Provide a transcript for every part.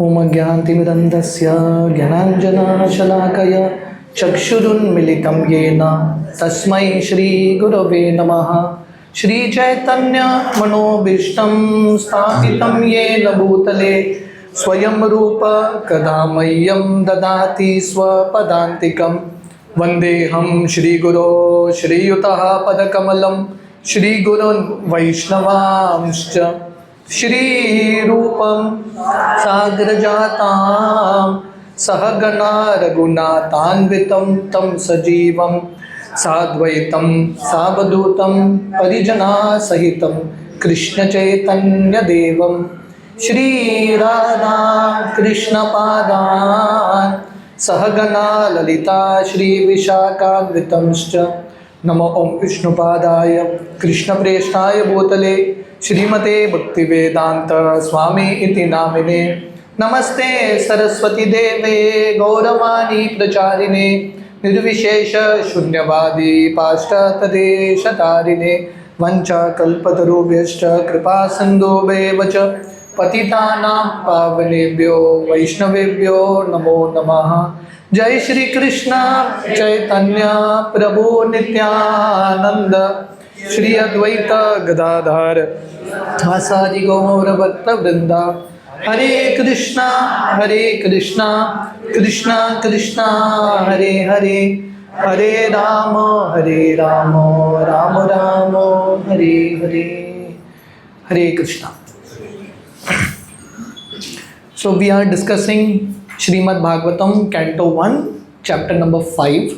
ओम ज्ञानतिमिरन्धस्य ज्ञानाञ्जनशलाकया चक्षुरुन्मीलितं येन तस्मै श्रीगुरवे नमः। श्रीचैतन्यमनोभीष्टं स्थापितं येन भूतले स्वयं रूप कदा मह्यं ददाति स्वपदान्तिकं। वन्देऽहं श्रीगुरो श्रीयुतः पदकमलं श्रीगुरुन् वैष्णवांश्च श्रीरूपं साग्रजातां सहगणा रघुनाथान्वितं तं सजीवं साद्वैतं सावधूतं परिजनसहितं कृष्णचैतन्यदेवं श्रीराधा कृष्णपादान् सहगणा ललिता श्रीविशाखान्वितंश्च। नमो ओं विष्णुपादाय कृष्णप्रेष्ठाय भूतले श्रीमते भक्तिवेदांत स्वामी इति नामिने। नमस्ते सरस्वती देवे गौरवाणी प्रचारिणे निर्विशेष शून्यवादी पाश्चात्यदेशतारिणे वंचाकल्पतरुभ्यश्च कृपा सिन्धुभ्येव च पतितानां पावनेभ्यो वैष्णवेभ्यो नमो नमः। जय श्री कृष्ण चैतन्य प्रभु नित्यानंद श्री अद्वैत गदाधर आसादि गौर भक्त वृंदा। हरे कृष्णा कृष्णा कृष्णा हरे हरे, हरे राम राम राम हरे हरे। हरे Krishna. So we are discussing SRIMAD BHAGAVATAM CANTO 1 chapter number 5.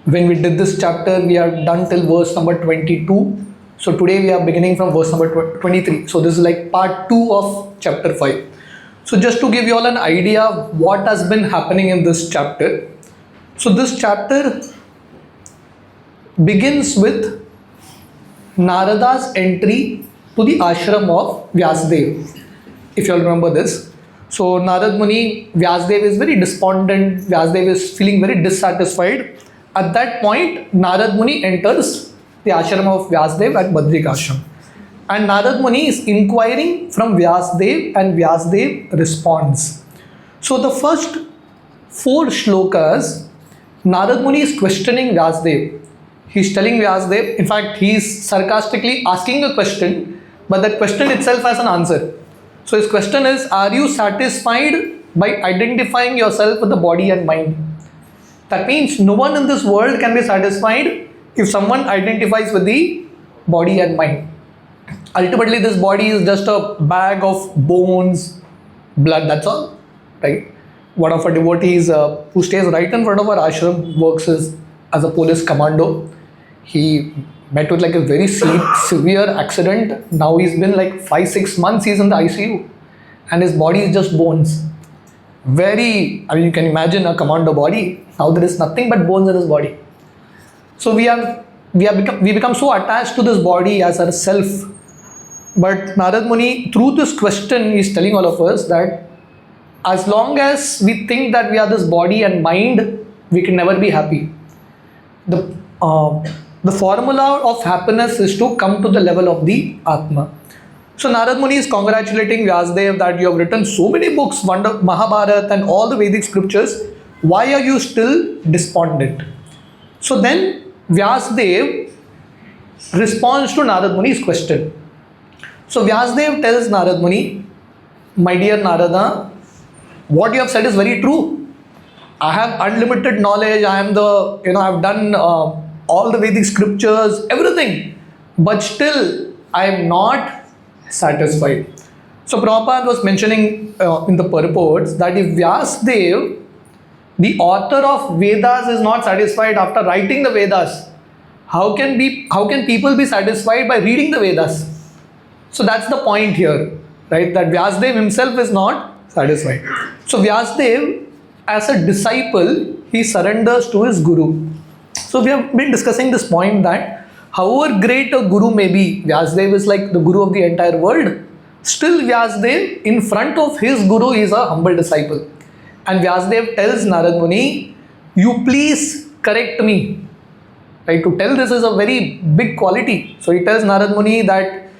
When we did this chapter we are done till verse number 22. So today we are beginning from verse number 23. So this is like part 2 of chapter 5. So just to give you all an idea of what has been happening in this chapter. So this chapter begins with Narada's entry to the ashram of Vyasadeva. If you all remember this. So Narad Muni, Vyasadeva is very despondent, Vyasadeva is feeling very dissatisfied. At that point, Narad Muni enters the ashram of Vyasadeva at Badrika Ashram. And Narad Muni is inquiring from Vyasadeva and Vyasadeva responds. So the first 4 shlokas, Narad Muni is questioning Vyasadeva. He is telling Vyasadeva, in fact he is sarcastically asking a question, but that question itself has an answer. So his question is, are you satisfied by identifying yourself with the body and mind? That means no one in this world can be satisfied if someone identifies with the body and mind. Ultimately this body is just a bag of bones, blood, that's all, right? One of our devotees who stays right in front of our ashram works as a police commando. He met with like a very severe accident. Now he's been like 5-6 months he's in the ICU and his body is just bones. Very, I mean you can imagine a commando body. Now there is nothing but bones in his body. So we become so attached to this body as our self. But Narad Muni, through this question, is telling all of us that as long as we think that we are this body and mind, we can never be happy. The formula of happiness is to come to the level of the Atma. So Narad Muni is congratulating Vyasadeva that you have written so many books, Mahabharata and all the Vedic scriptures. Why are you still despondent? So then Vyasadeva responds to Narad Muni's question. So Vyasadeva tells Narad Muni, my dear Narada, what you have said is very true. I have unlimited knowledge. I have done all the Vedic scriptures, everything. But still, I am not satisfied. So Prabhupada was mentioning in the purports that if Vyasadeva, the author of Vedas, is not satisfied after writing the Vedas, how can people be satisfied by reading the Vedas? So that's the point here, right? That Vyasadeva himself is not satisfied. So Vyasadeva, as a disciple, he surrenders to his guru. So we have been discussing this point that however great a guru may be, Vyasadeva is like the guru of the entire world. Still Vyasadeva, in front of his guru, is a humble disciple. And Vyasadeva tells Narad Muni, you please correct me. Right? To tell this is a very big quality. So he tells Narad Muni that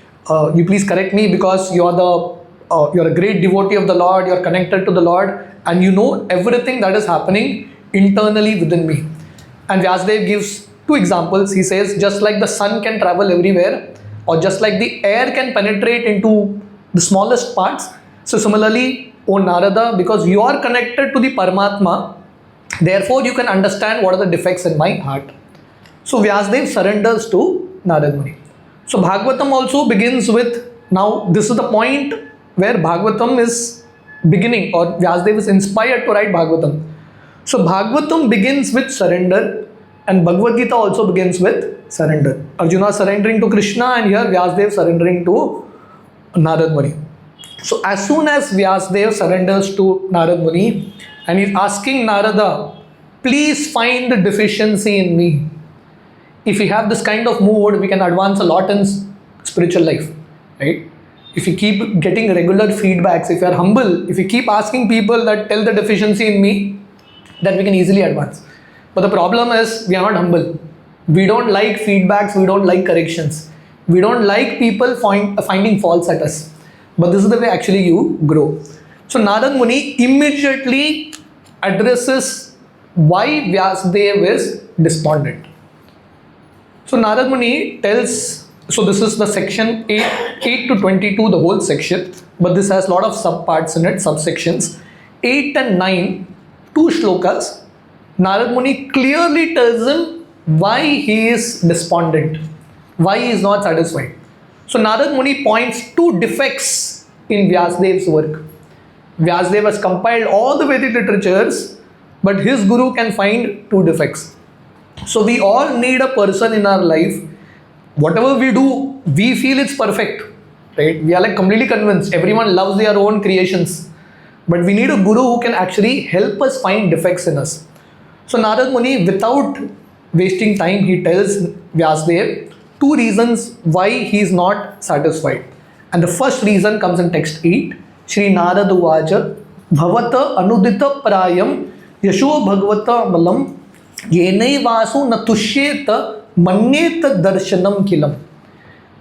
you please correct me because you are the you're a great devotee of the Lord, you're connected to the Lord, and you know everything that is happening internally within me. And Vyasadeva gives two examples. He says, just like the sun can travel everywhere, or just like the air can penetrate into the smallest parts, so similarly, O Narada, because you are connected to the Paramatma, therefore you can understand what are the defects in my heart. So Vyasadeva surrenders to Narad Muni. So Bhagavatam also begins with, now this is the point where Bhagavatam is beginning, or Vyasadeva is inspired to write Bhagavatam. So Bhagavatam begins with surrender, and Bhagavad Gita also begins with surrender. Arjuna surrendering to Krishna, and here Vyasadeva surrendering to Narad Muni. So as soon as Vyasadeva surrenders to Narad Muni, and he's asking Narada, please find the deficiency in me. If we have this kind of mood, we can advance a lot in spiritual life, right? If you keep getting regular feedbacks, if you are humble, if you keep asking people that tell the deficiency in me, then we can easily advance. But the problem is we are not humble. We don't like feedbacks, we don't like corrections. We don't like people finding faults at us. But this is the way actually you grow. So Narad Muni immediately addresses why Vyasadeva is despondent. So Narad Muni tells, so this is the section 8 to 22, the whole section, but this has a lot of subparts in it, subsections. 8 and 9, 2 shlokas, Narad Muni clearly tells him why he is despondent, why he is not satisfied. So Narad Muni points 2 defects in Vyasadeva's work. Vyasadeva has compiled all the Vedic literatures, but his guru can find 2 defects. So we all need a person in our life. Whatever we do, we feel it's perfect, right? We are like completely convinced. Everyone loves their own creations. But we need a guru who can actually help us find defects in us. So Narad Muni, without wasting time, he tells Vyasadeva 2 reasons why he is not satisfied. And the first reason comes in text 8. Shri Narad Uvacha Bhavata Anudita Prayam Yasho Bhagavata Malam Yenai Vasu Natushyeta Manyeta Darshanam Kilam.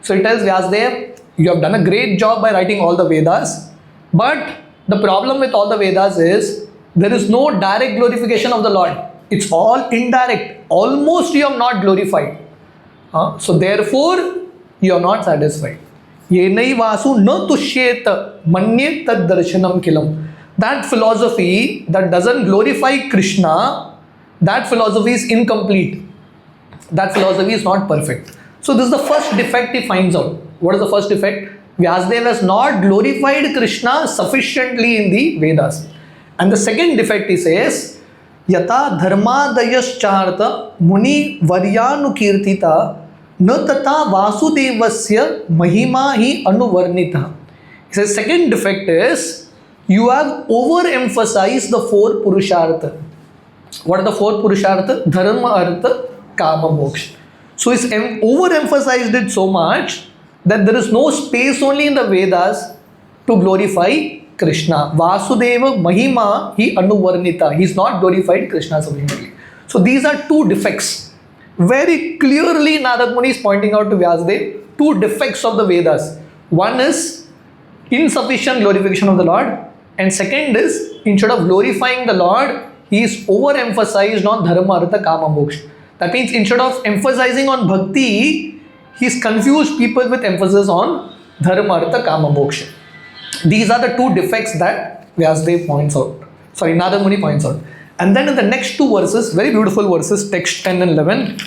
So it tells Vyasadeva, you have done a great job by writing all the Vedas, but the problem with all the Vedas is there is no direct glorification of the Lord. It's all indirect. Almost you have not glorified. So therefore, you are not satisfied. Yenai Vasu Natushyeta Manyeta Darshanam Kilam. That philosophy that doesn't glorify Krishna, that philosophy is incomplete. That philosophy is not perfect. So this is the first defect he finds out. What is the first defect? Vyasadeva has not glorified Krishna sufficiently in the Vedas. And the second defect he says, Yata dharmadayas muni varyanu na tata vasudevasya mahima hi anuvarnita. He says second defect is, you have overemphasized the 4 purushartha. What are the 4 purushartha? Dharma, artha, kama, moksha. So he's overemphasized it so much that there is no space only in the Vedas to glorify Krishna. Vasudeva Mahima hi anuvarnita. He's not glorified Krishna sufficiently. So these are 2 defects. Very clearly Narad Muni is pointing out to Vyasadeva 2 defects of the Vedas. One is insufficient glorification of the Lord, and second is, instead of glorifying the Lord, he is overemphasized on dharma, artha, kama, moksha. That means instead of emphasizing on bhakti, he's confused people with emphasis on dharma, artha, kama, moksha. These are the 2 defects that Vyasadeva points out. Sorry, Narad Muni points out. And then in the next 2 verses, very beautiful verses, text 10 and 11,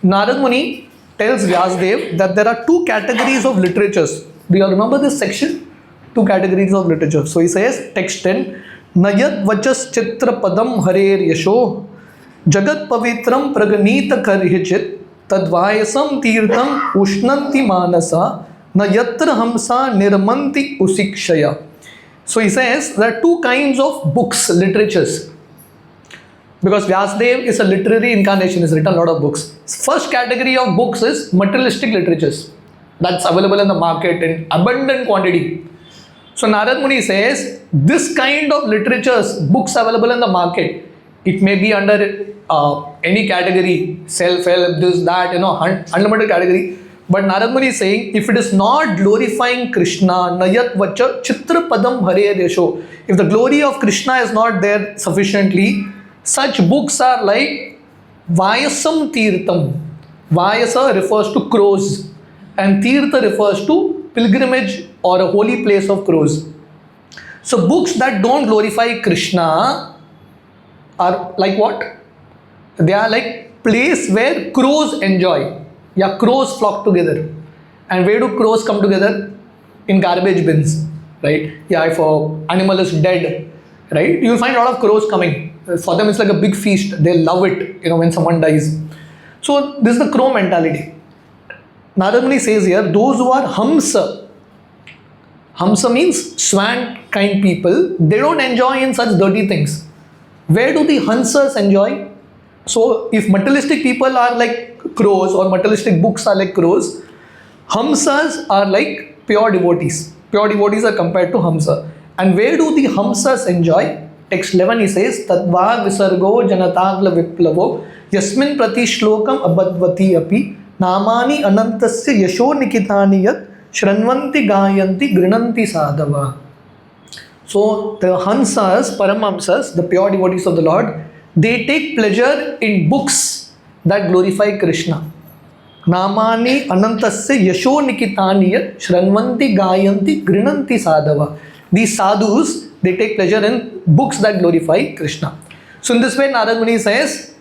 Narad Muni tells Vyasadeva that there are 2 categories of literatures. Do you all remember this section? 2 categories of literature. So he says, text 10, Nayat vachas chitra padam harer yasho jagat pavitram praganita karhichit tadvayasam tirtam ushnanti manasa nayatra hamsa nirmanti usikshaya. So he says there are 2 kinds of books, literatures. Because Vyasadeva is a literary incarnation, he's written a lot of books. First category of books is materialistic literatures. That's available in the market in abundant quantity. So Narad Muni says, this kind of literatures, books available in the market, it may be under any category, self-help, this, that, unlimited category. But Narad Muni is saying, if it is not glorifying Krishna, nayat vacha chitra padam hare desho, if the glory of Krishna is not there sufficiently, such books are like Vayasam Tirtham. Vayasa refers to crows, and Tirtha refers to pilgrimage or a holy place of crows. So books that don't glorify Krishna are like what? They are like place where crows enjoy. Yeah, crows flock together. And where do crows come together? In garbage bins, right? Yeah, if an animal is dead, right, you'll find a lot of crows coming. For them, it's like a big feast. They love it, when someone dies. So this is the crow mentality. Narad Muni says here, those who are Hamsa. Hamsa means swan kind people. They don't enjoy in such dirty things. Where do the Hansas enjoy? So if materialistic people are like crows or materialistic books are like crows, Hamsas are like pure devotees. Pure devotees are compared to Hamsa. And where do the Hamsas enjoy? Text 11 he says, Tadva visargo janatagla viplavo yasmin prati shlokam abadvati api namani anantasya yasho nikitani yat shranvanti gayanti grinanti sadhava. So the Hansas, Paramhamsas, the pure devotees of the Lord, they take pleasure in books that glorify Krishna. Namani anantasya yasho nikitani yat shranvanti gayanti grinanti sadhava. These sadhus, they take pleasure in books that glorify Krishna. So in this way, Narad Muni says,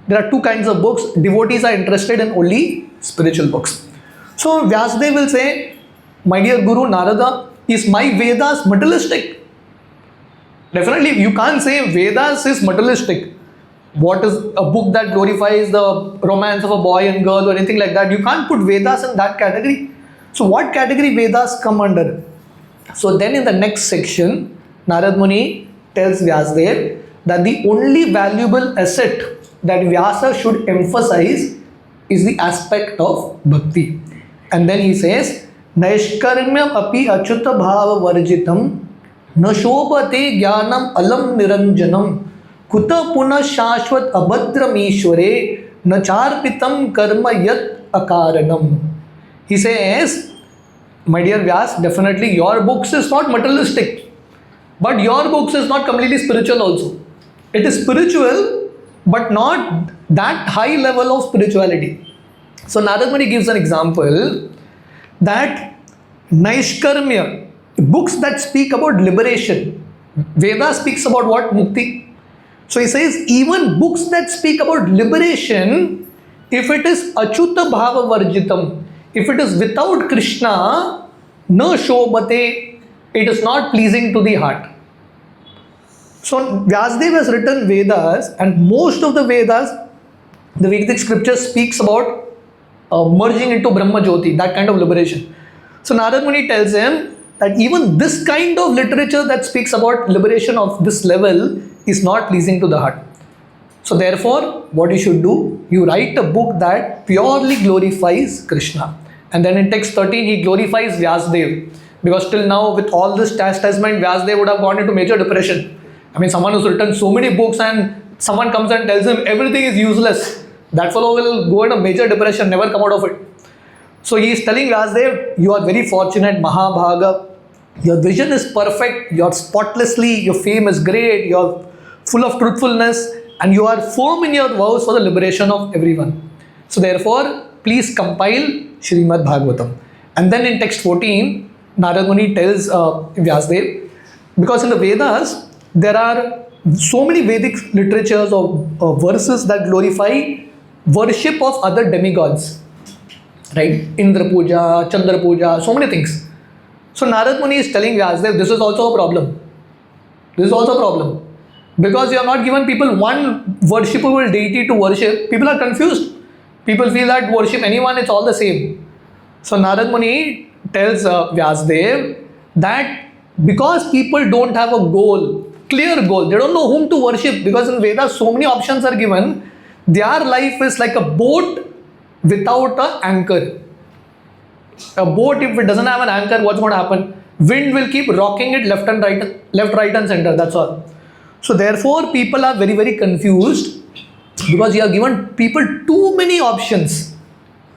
there are two kinds of books. Devotees are interested in only spiritual books. So Vyasadeva will say, my dear Guru Narada, is my Vedas materialistic? Definitely, you can't say Vedas is materialistic. What is a book that glorifies the romance of a boy and girl or anything like that? You can't put Vedas in that category. So what category Vedas come under? So then in the next section, Narad Muni tells Vyasadeva that the only valuable asset that Vyasa should emphasize is the aspect of bhakti. And then he says, Naishkarmyam api achyuta bhava varjitam na shobhate jnanam alam niranjanam kuta puna shashvat abhadram ishware na charpitam karma yat akaranam. He says, my dear Vyas, definitely your books is not materialistic, but your books is not completely spiritual also. It is spiritual, but not that high level of spirituality. So Narad Muni gives an example that Naishkarmya, books that speak about liberation. Veda speaks about what? Mukti. So he says, even books that speak about liberation, if it is achyuta bhava varjitam, if it is without Krishna, na shobhate, it is not pleasing to the heart. So Vyasadeva has written Vedas, and most of the Vedas, the Vedic scripture speaks about merging into Brahma Jyoti, that kind of liberation. So Narad Muni tells him that even this kind of literature that speaks about liberation of this level is not pleasing to the heart. So therefore, what you should do, you write a book that purely glorifies Krishna. And then in text 13, he glorifies Vyasadeva. Because till now, with all this chastisement, Vyasadeva would have gone into major depression. I mean, someone who's written so many books and someone comes and tells him everything is useless. That fellow will go into major depression, never come out of it. So he is telling Vyasadeva, you are very fortunate, Mahabhaga. Your vision is perfect, you're spotlessly, your fame is great, you're full of truthfulness, and you are firm in your vows for the liberation of everyone. So therefore, please compile SRIMAD BHAGAVATAM. And then in text 14, Narad Muni tells Vyasadeva, because in the Vedas, there are so many Vedic literatures or verses that glorify worship of other demigods. Right? Indra Puja, Chandra Puja, so many things. So Narad Muni is telling Vyasadeva, this is also a problem. This is also a problem. Because you have not given people one worshipable deity to worship, people are confused. People feel that worship anyone, it's all the same. So Narad Muni tells Vyasadeva that because people don't have a goal, clear goal, they don't know whom to worship, because in Vedas so many options are given, their life is like a boat without an anchor. A boat, if it doesn't have an anchor, what's going to happen? Wind will keep rocking it left, right and center, that's all. So therefore, people are very, very confused because you have given people too many options.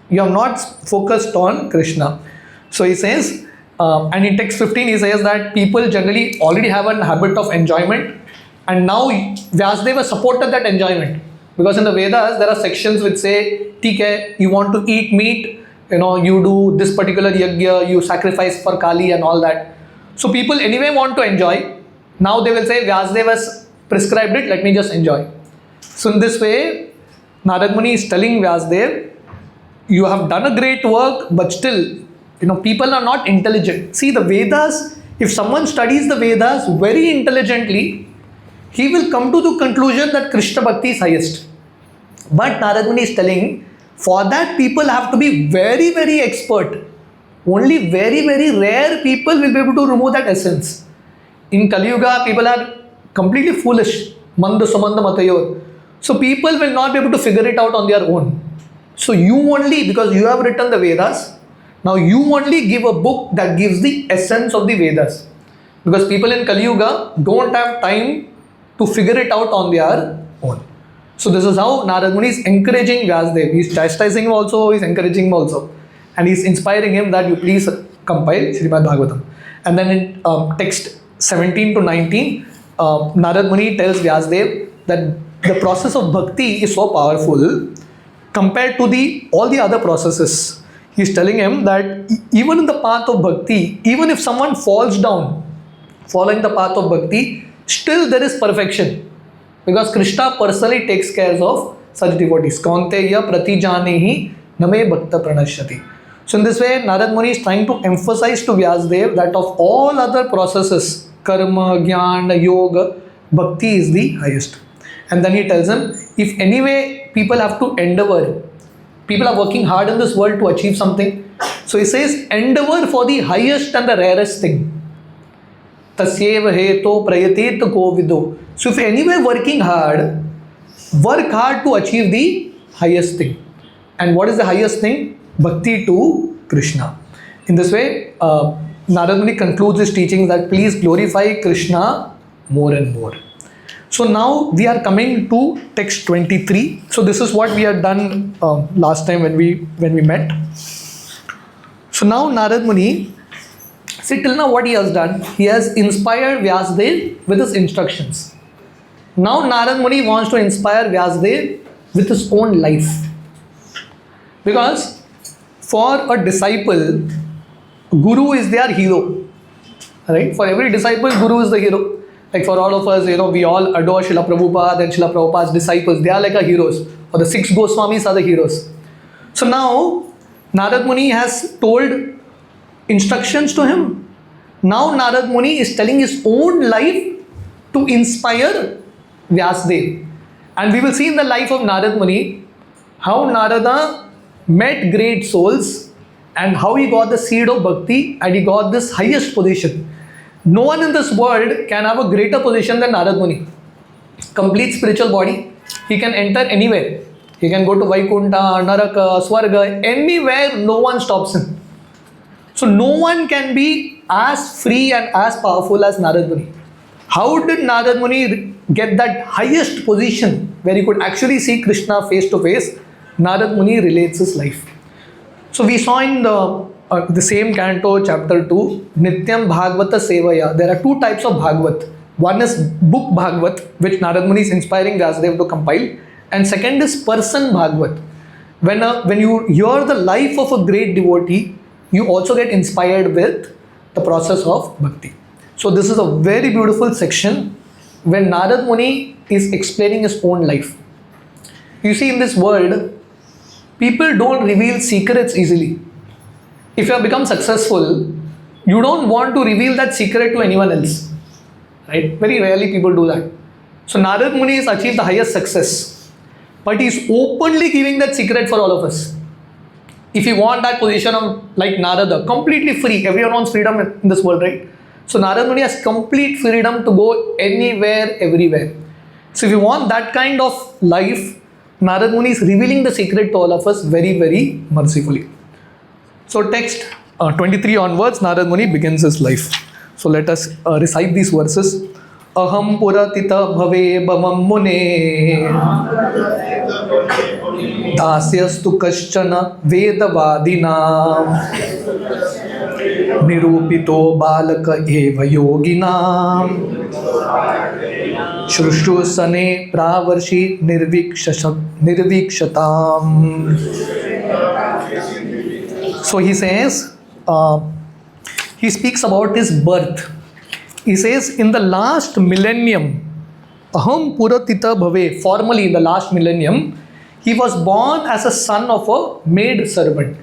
You have not focused on Krishna. So he says, and in text 15 he says that people generally already have a habit of enjoyment, and now Vyasadeva supported that enjoyment, because in the Vedas there are sections which say, "ठीक है, you want to eat meat, you do this particular yajna, you sacrifice for Kali and all that." So people anyway want to enjoy. Now they will say, Vyasadeva has prescribed it, let me just enjoy. So in this way, Narad Muni is telling Vyasadeva, you have done a great work, but still, people are not intelligent. See, the Vedas, if someone studies the Vedas very intelligently, he will come to the conclusion that Krishna Bhakti is highest. But Narad Muni is telling, for that people have to be very, very expert. Only very, very rare people will be able to remove that essence. In Kali Yuga, people are completely foolish. Manda Sumanda Matayor. So people will not be able to figure it out on their own. So you only, because you have written the Vedas, now you only give a book that gives the essence of the Vedas. Because people in Kali Yuga don't have time to figure it out on their own. So this is how Narad Muni is encouraging Vyasadeva. He is chastising him also, he is encouraging him also. And he is inspiring him that you please compile SRIMAD Bhagavatam. And then in text 17 to 19, Narad Muni tells Vyasadeva that the process of bhakti is so powerful compared to all the other processes. He is telling him that even in the path of bhakti, even if someone falls down following the path of bhakti, still there is perfection. Because Krishna personally takes care of such devotees. Kaunteya pratijanehi name bhakta pranashyati. So in this way, Narad Muni is trying to emphasize to Vyasadeva that of all other processes, karma, jnana, yoga, bhakti is the highest. And then he tells him, if anyway people have to endeavor, people are working hard in this world to achieve something. So he says, endeavor for the highest and the rarest thing. Tasyeva heto prayatit kovido. So if anyway working hard, work hard to achieve the highest thing. And what is the highest thing? Bhakti to Krishna. In this way, Narad Muni concludes his teaching that please glorify Krishna more and more. So now we are coming to text 23. So this is what we had done last time when we met. So now Narad Muni, see till now what he has done, he has inspired Vyasadeva with his instructions. Now Narad Muni wants to inspire Vyasadeva with his own life. Because for a disciple, Guru is their hero. Right? For every disciple, Guru is the hero. Like for all of us, we all adore Srila Prabhupada and Srila Prabhupada's disciples. They are like our heroes. Or the 6 Goswamis are the heroes. So now, Narad Muni has told instructions to him. Now Narad Muni is telling his own life to inspire Vyasadeva. And we will see in the life of Narad Muni how Narada met great souls and how he got the seed of bhakti and he got this highest position. No one in this world can have a greater position than Narad Muni. Complete spiritual body. He can enter anywhere. He can go to Vaikuntha, Naraka, Swarga, anywhere, no one stops him. So no one can be as free and as powerful as Narad Muni. How did Narad Muni get that highest position where he could actually see Krishna face to face? Narad Muni relates his life. So we saw in the same canto, chapter 2, Nityam Bhagavata Sevaya. There are 2 types of Bhagavat. One is book Bhagavat, which Narad Muni is inspiring Vyasadeva to compile. And second is person Bhagavat. When you hear the life of a great devotee, you also get inspired with the process of bhakti. So this is a very beautiful section when Narad Muni is explaining his own life. You see, in this world, people don't reveal secrets easily. If you have become successful, you don't want to reveal that secret to anyone else. Right? Very rarely people do that. So Narad Muni has achieved the highest success. But he is openly giving that secret for all of us. If you want that position of like Narada, completely free, everyone wants freedom in this world, right? So Narad Muni has complete freedom to go anywhere, everywhere. So if you want that kind of life, Narad Muni is revealing the secret to all of us very, very mercifully. So text 23 onwards, Narad Muni begins his life. So let us recite these verses. Aham puratita bhave bhamam mune दास्यस्तु कश्चन वेदवादिनां निरूपितो बालक एव योगिनां शुश्रूषणे प्रावर्षि निर्वीक्षताम्. So he says, he speaks about his birth. He says, in the last millennium, Aham Puratita Bhave, formally in the last millennium, he was born as a son of a maid servant.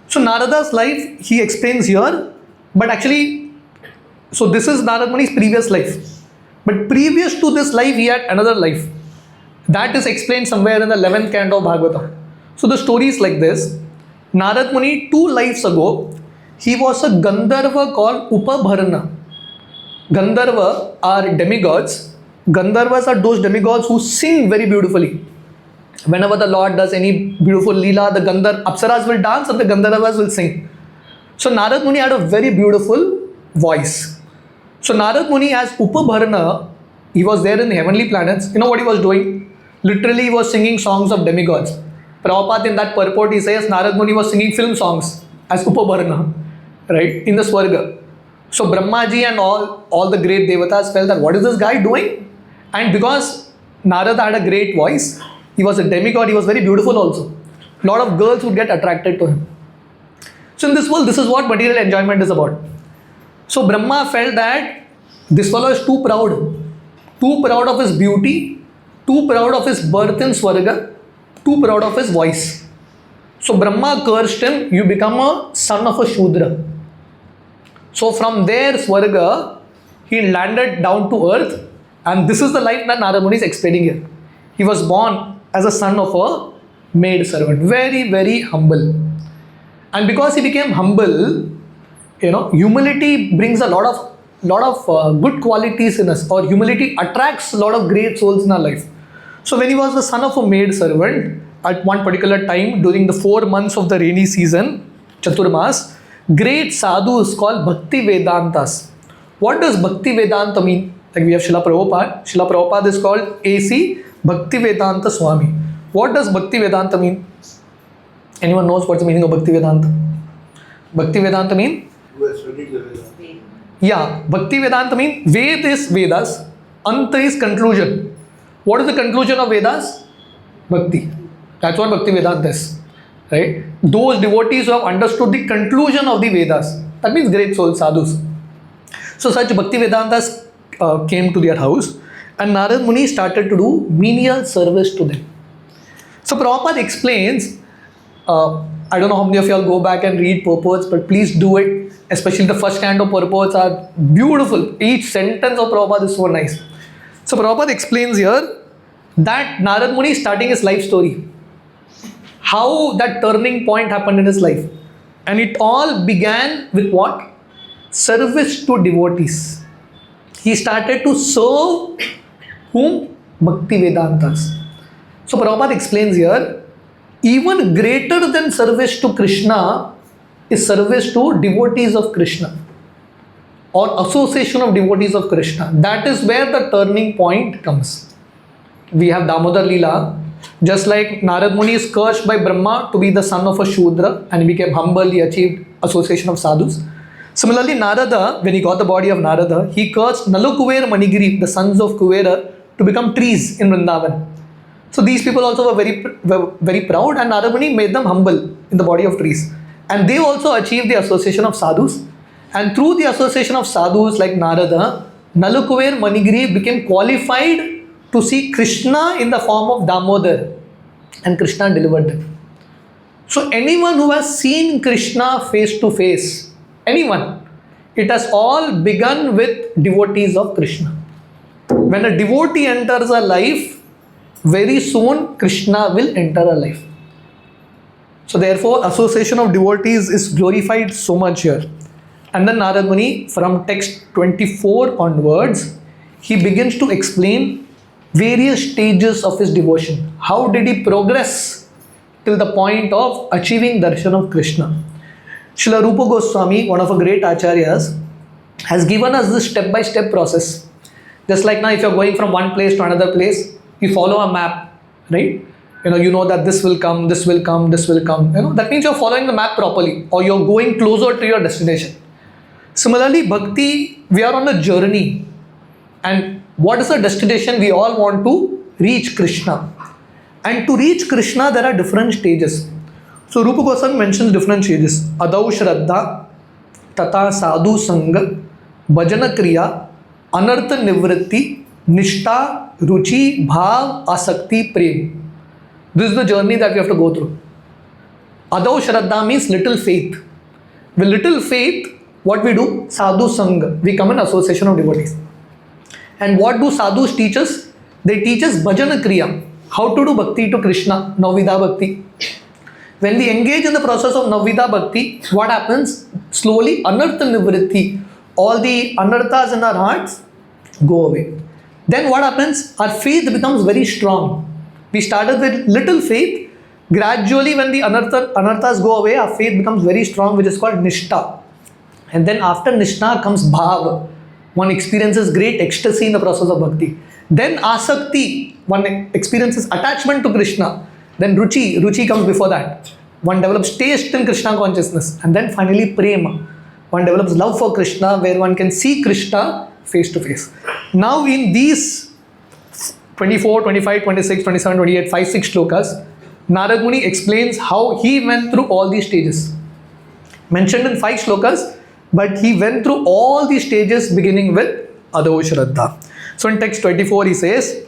So Narada's life, he explains here, but actually, so this is Narad Muni's previous life. But previous to this life, he had another life. That is explained somewhere in the 11th canto of Bhagavatam. So the story is like this. Narad Muni, 2 lives ago, he was a Gandharva called Upabharana. Gandharva are demigods. Gandharvas are those demigods who sing very beautifully. Whenever the Lord does any beautiful Leela, the Apsaras will dance and the Gandharvas will sing. So Narad Muni had a very beautiful voice. So Narad Muni as Upabharana, he was there in the heavenly planets. You know what he was doing? Literally he was singing songs of demigods. Prabhupada in that purport he says Narad Muni was singing film songs as Upabharana, right, in the Swarga. So Brahmaji and all the great devatas felt that what is this guy doing? And because Narada had a great voice, he was a demigod, he was very beautiful also. A lot of girls would get attracted to him. So in this world, this is what material enjoyment is about. So Brahma felt that this fellow is too proud of his beauty, too proud of his birth in Swarga, too proud of his voice. So Brahma cursed him, you become a son of a Shudra. So from there, Swarga, he landed down to earth, and this is the life that Narad Muni is explaining here. He was born as a son of a maid servant, very, very humble. And because he became humble, humility brings a lot of good qualities in us, or humility attracts a lot of great souls in our life. So when he was the son of a maid servant, at one particular time during the 4 months of the rainy season, Chaturmas, great sadhus called Bhakti Vedantas. What does Bhakti Vedanta mean? Like we have Srila Prabhupada. Srila Prabhupada is called A.C. Bhakti Vedanta Swami. What does Bhakti Vedanta mean? Anyone knows what's the meaning of Bhakti Vedanta? Bhakti Vedanta mean? Yeah, Bhakti Vedanta mean Ved is Vedas, Anta is conclusion. What is the conclusion of Vedas? Bhakti. That's what Bhakti Vedanta is. Right? Those devotees who have understood the conclusion of the Vedas. That means great soul sadhus. So such Bhakti Vedantas came to their house, and Narad Muni started to do menial service to them. So Prabhupada explains, I don't know how many of you all go back and read purports, but please do it. Especially the first canto purports are beautiful. Each sentence of Prabhupada is so nice. So Prabhupada explains here that Narad Muni is starting his life story. How that turning point happened in his life. And it all began with what? Service to devotees. He started to serve whom? Bhakti Vedantas. So Prabhupada explains here, even greater than service to Krishna is service to devotees of Krishna, or association of devotees of Krishna. That is where the turning point comes. We have Damodar Leela. Just like Narad Muni is cursed by Brahma to be the son of a Shudra, and he became humble, he achieved association of sadhus. Similarly, Narada, when he got the body of Narada, he cursed Nalukuver Manigiri, the sons of Kuvera, to become trees in Vrindavan. So these people also were very proud, and Narad Muni made them humble in the body of trees. And they also achieved the association of sadhus. And through the association of sadhus like Narada, Nalukuver Manigiri became qualified to see Krishna in the form of Damodar, and Krishna delivered them. So anyone who has seen Krishna face to face, anyone, it has all begun with devotees of Krishna. When a devotee enters a life, very soon Krishna will enter a life. So therefore, association of devotees is glorified so much here. And then Narad Muni, from text 24 onwards, he begins to explain various stages of his devotion. How did he progress till the point of achieving darshan of Krishna? Srila Rupa Goswami, one of our great acharyas, has given us this step-by-step process. Just like now, if you're going from one place to another place, you follow a map, right? You know that this will come, this will come, this will come. That means you're following the map properly, or you're going closer to your destination. Similarly, bhakti, we are on a journey. And what is the destination? We all want to reach Krishna. And to reach Krishna, there are different stages. So Rupa Goswami mentions different stages. Adau Shraddha, Tata Sadhu Sangha, Bhajana Kriya, Anartha Nivritti, Nishtha, Ruchi, Bhav, Asakti, Prem. This is the journey that we have to go through. Adau Shraddha means little faith. With little faith, what we do? Sadhu Sangha. We come in association of devotees. And what do sadhus teach us? They teach us Bhajana Kriya. How to do bhakti to Krishna, Navvidha Bhakti. When we engage in the process of Navvidha Bhakti, what happens? Slowly, Anartha Nivritti, all the anarthas in our hearts go away. Then what happens? Our faith becomes very strong. We started with little faith. Gradually, when the anarthas go away, our faith becomes very strong, which is called Nishtha. And then after Nishtha comes Bhav. One experiences great ecstasy in the process of bhakti. Then Asakti, one experiences attachment to Krishna. Then Ruchi comes before that. One develops taste in Krishna consciousness. And then finally Prema. One develops love for Krishna, where one can see Krishna face to face. Now in these 24, 25, 26, 27, 28, 5, 6 shlokas, Narad Muni explains how he went through all these stages. Mentioned in 5 shlokas, but he went through all these stages beginning with Adau Shraddha. So in text 24 he says,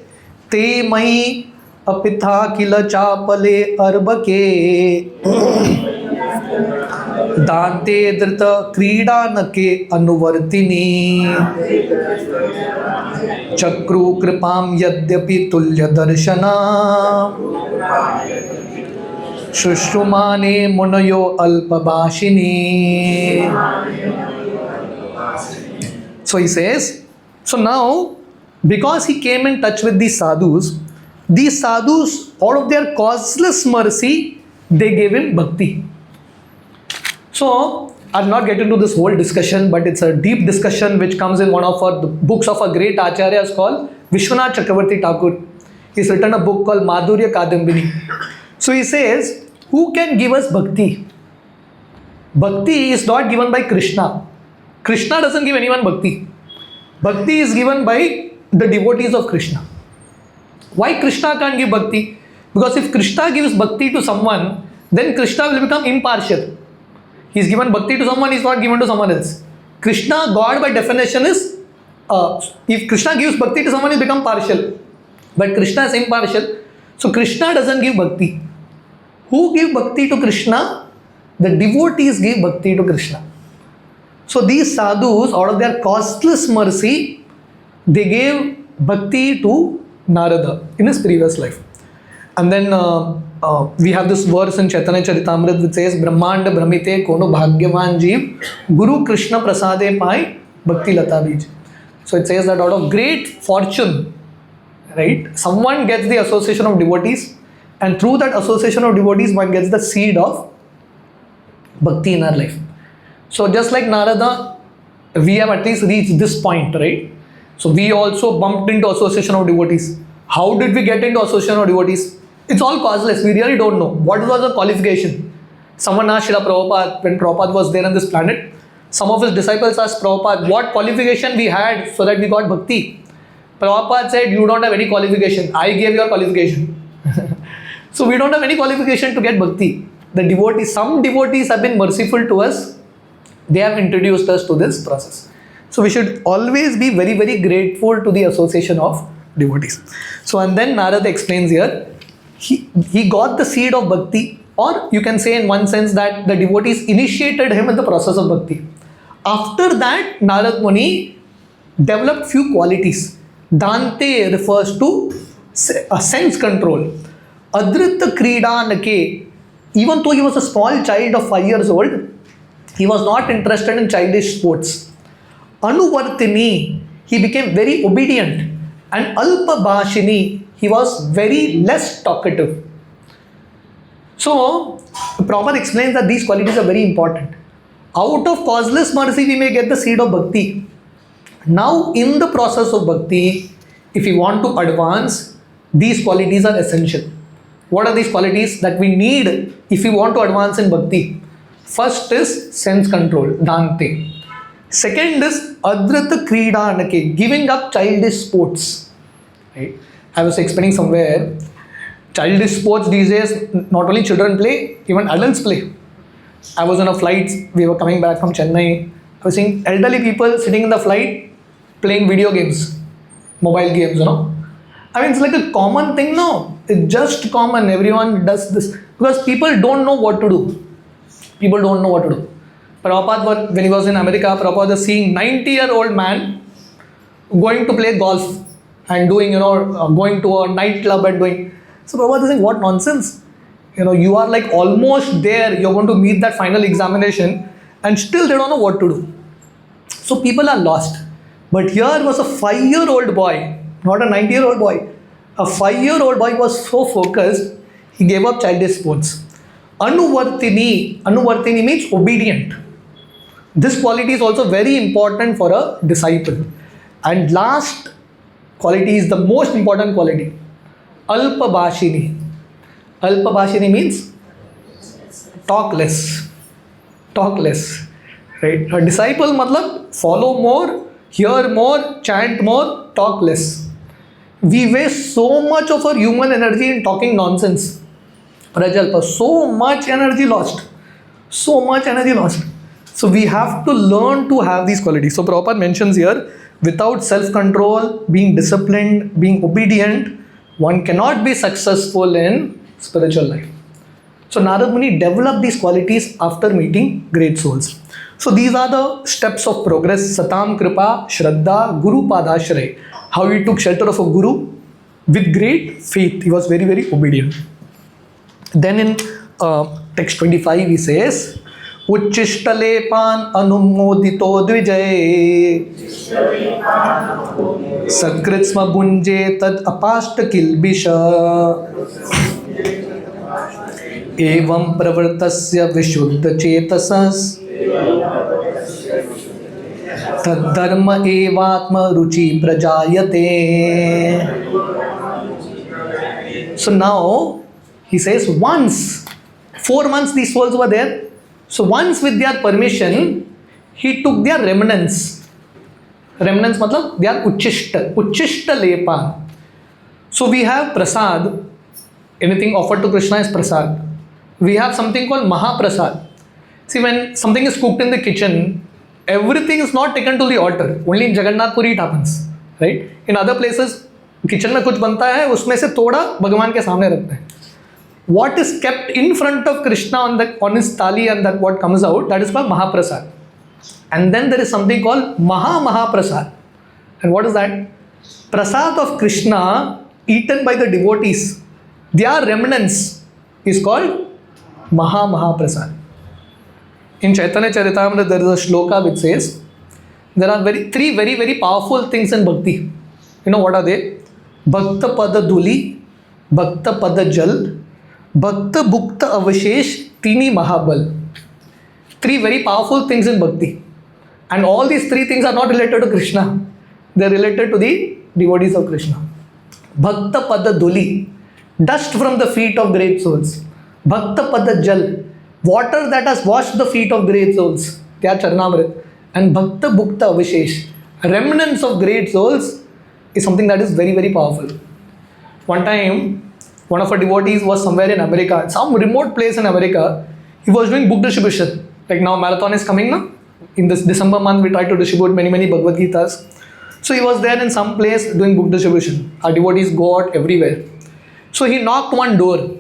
Te mai apitha kila chapale arbake Dante drita kridanake anuvartini Chakru kripam yadyapi tulya darshana Shushrumane munayo alpabhashini. So he says, so now, because he came in touch with these sadhus, out of their causeless mercy, they gave him bhakti. So, I'll not get into this whole discussion, but it's a deep discussion which comes in one of the books of a great acharyas called Vishwanath Chakravarti Thakur. He's written a book called Madhurya Kadambini. So he says, who can give us bhakti? Bhakti is not given by Krishna. Krishna doesn't give anyone bhakti. Bhakti is given by the devotees of Krishna. Why Krishna can't give bhakti? Because if Krishna gives bhakti to someone, then Krishna will become impartial. He's given bhakti to someone, he's not given to someone else. Krishna, God by definition is, if Krishna gives bhakti to someone, he becomes partial. But Krishna is impartial. So Krishna doesn't give bhakti. Who give bhakti to Krishna? The devotees give bhakti to Krishna. So these sadhus, out of their causeless mercy, they gave bhakti to Narada in his previous life. And then we have this verse in Chaitanya Charitamrita which says, Brahmanda Brahmite Kono Bhagyavan Jeev Guru Krishna Prasade Pai Bhakti Lata Bij. So it says that out of great fortune, right, someone gets the association of devotees, and through that association of devotees, one gets the seed of bhakti in our life. So just like Narada, we have at least reached this point, right? So we also bumped into association of devotees. How did we get into association of devotees? It's all causeless. We really don't know. What was the qualification? Someone asked Srila Prabhupada, when Prabhupada was there on this planet, some of his disciples asked Prabhupada, what qualification we had so that we got bhakti? Prabhupada said, you don't have any qualification. I gave your qualification. So we don't have any qualification to get bhakti. The devotees, some devotees have been merciful to us. They have introduced us to this process. So we should always be very, very grateful to the association of devotees. So and then Narada explains here, he got the seed of bhakti, or you can say in one sense that the devotees initiated him in the process of bhakti. After that, Narad Muni developed few qualities. Dante refers to a sense control. Adrita Kridanake, even though he was a small child of 5 years old, he was not interested in childish sports. Anuvartini, he became very obedient. And Alpabhashini, he was very less talkative. So, Prabhupada explains that these qualities are very important. Out of causeless mercy, we may get the seed of bhakti. Now, in the process of bhakti, if we want to advance, these qualities are essential. What are these qualities that we need if we want to advance in bhakti? First is sense control, dante. Second is adrata kridanake, giving up childish sports. Right? I was explaining somewhere, childish sports these days, not only children play, even adults play. I was on a flight, we were coming back from Chennai. I was seeing elderly people sitting in the flight playing video games, mobile games, I mean, it's like a common thing now. It's just common. Everyone does this because people don't know what to do. People don't know what to do. Prabhupada, when he was in America, Prabhupada was seeing 90-year-old man going to play golf and doing, going to a nightclub and doing. So Prabhupada is saying, what nonsense. You are like almost there. You're going to meet that final examination and still they don't know what to do. So people are lost. But here was a 5-year-old boy, not a 90-year-old boy. A 5-year-old boy was so focused, he gave up childish sports. Anuvartini means obedient. This quality is also very important for a disciple. And last quality is the most important quality. Alpabhashini. Alpabhashini means talk less. Talk less. Right? A disciple matlab follow more, hear more, chant more, talk less. We waste so much of our human energy in talking nonsense. Prajalpa, so much energy lost. So much energy lost. So we have to learn to have these qualities. So Prabhupada mentions here, without self-control, being disciplined, being obedient, one cannot be successful in spiritual life. So Narad Muni developed these qualities after meeting great souls. So these are the steps of progress. Satam Kripa, Shraddha, Guru Padashray. How he took shelter of a guru with great faith. He was very, very obedient. Then in text 25 he says, Uchishtalepan anumodito dvijay Sakritsma bunje tad apashta kilbisha Evam pravartasya vishuddha chetasas Tad dharma evatma ruchi prajayate. So now he says once, 4 months these souls were there. So once with their permission, he took their remnants. Remnants matlab their uchishta lepan. So we have prasad. Anything offered to Krishna is prasad. We have something called Mahaprasad. See, when something is cooked in the kitchen, everything is not taken to the altar. Only in Jagannath Puri it happens, right? In other places, kitchen में कुछ बनता है, उसमें से थोड़ा भगवान के सामने रखते हैं. What is kept in front of Krishna on his thali and that what comes out, that is called Mahaprasad. And then there is something called Mahaprasad. And what is that? Prasad of Krishna eaten by the devotees. Their remnants is called Mahaprasad. In Chaitanya Charitamrita there is a shloka which says, there are three very, very powerful things in bhakti. You know what are they? Bhakta pada duli, Bhakta pada jal, Bhakta bhukta avashesh, Tini mahabal. 3 very powerful things in bhakti. And all these 3 things are not related to Krishna. They are related to the devotees of Krishna. Bhakta pada duli, dust from the feet of great souls. Bhakta pada jal, water that has washed the feet of great souls. Kya Charnamrit. And Bhakta bhukta avashesh, remnants of great souls, is something that is very, very powerful. One time, one of our devotees was somewhere in America, some remote place in America. He was doing book distribution. Like now marathon is coming now. In this December month, we try to distribute many, many Bhagavad Gitas. So he was there in some place doing book distribution. Our devotees go out everywhere. So he knocked one door.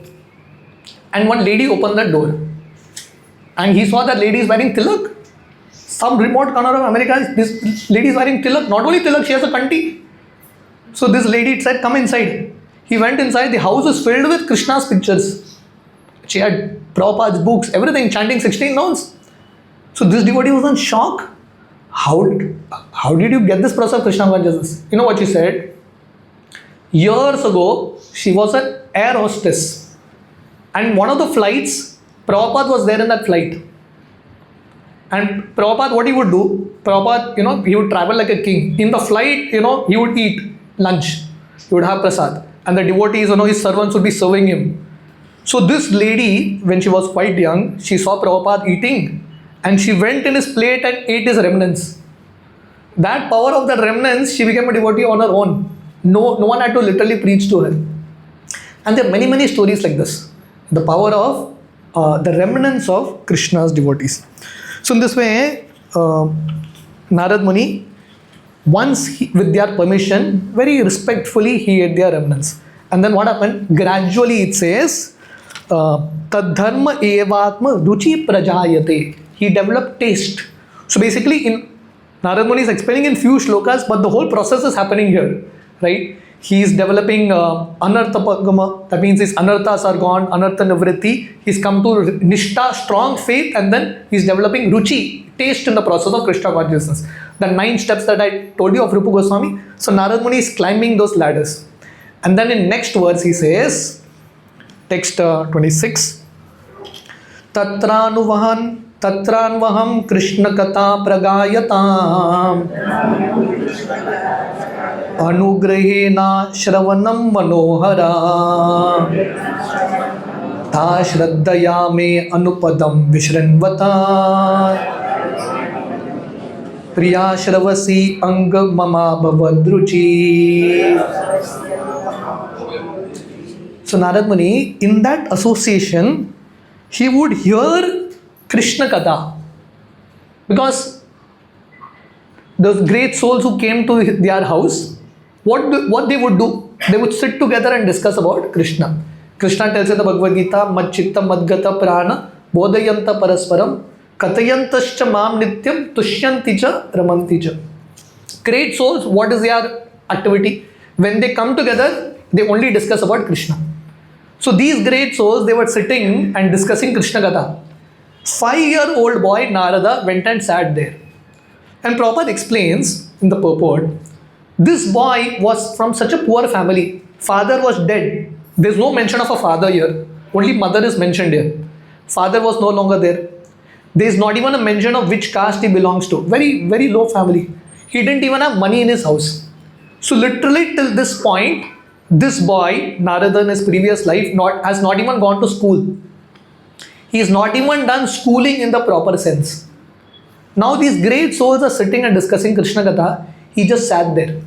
And one lady opened that door. And he saw that lady is wearing tilak. Some remote corner of America, this lady is wearing tilak. Not only tilak, she has a kanti. So this lady said, come inside. He went inside. The house was filled with Krishna's pictures. She had Prabhupada's books, everything, chanting 16 notes. So this devotee was in shock. How did you get this process of Krishna consciousness? You know what she said? Years ago, she was an air hostess. And one of the flights, Prabhupada was there in that flight. And Prabhupada, what he would do, Prabhupada, he would travel like a king. In the flight, he would eat lunch. He would have prasad. And the devotees, his servants would be serving him. So this lady, when she was quite young, she saw Prabhupada eating and she went in his plate and ate his remnants. That power of the remnants, she became a devotee on her own. No one had to literally preach to her. And there are many, many stories like this. The power of the remnants of Krishna's devotees. So in this way, Narad Muni, with their permission, very respectfully he ate their remnants. And then what happened? Gradually it says, Tadharma evatma ruchi prajayate. He developed taste. So basically, Narad Muni is explaining in few shlokas, but the whole process is happening here, right? He is developing anartha pagama, that means his anarthas are gone, anartha nivritti. He's come to nishtha, strong faith, and then he's developing ruchi, taste in the process of Krishna consciousness. The 9 steps that I told you of Rupa Goswami. So Narad Muni is climbing those ladders. And then in next verse he says, text 26, Tatranvaham Krishna Kata Pragayatam Anugrahena Shravanam Manohara Ta Shraddhayame Anupadam Vishranvata Priya Shravasi Anga Mama Bhavadruchi. So Narad Muni, in that association, he would hear Krishna Katha, because those great souls who came to their house, what they would do? They would sit together and discuss about Krishna. Krishna tells in the Bhagavad Gita, Mad Chitta Madgata Prana Bodhayanta Parasparam Katayantascha Mam Nityam Tushyanti cha Ramanti cha. Great souls, what is their activity? When they come together, they only discuss about Krishna. So these great souls, they were sitting and discussing Krishna Katha. 5-year-old boy Narada went and sat there. And Prabhupada explains in the purport, this boy was from such a poor family. Father was dead. There's no mention of a father here. Only mother is mentioned here. Father was no longer there. There's not even a mention of which caste he belongs to. Very, very low family. He didn't even have money in his house. So literally till this point, this boy, Narada in his previous life, has not even gone to school. He has not even done schooling in the proper sense. Now these great souls are sitting and discussing Krishna Katha. He just sat there.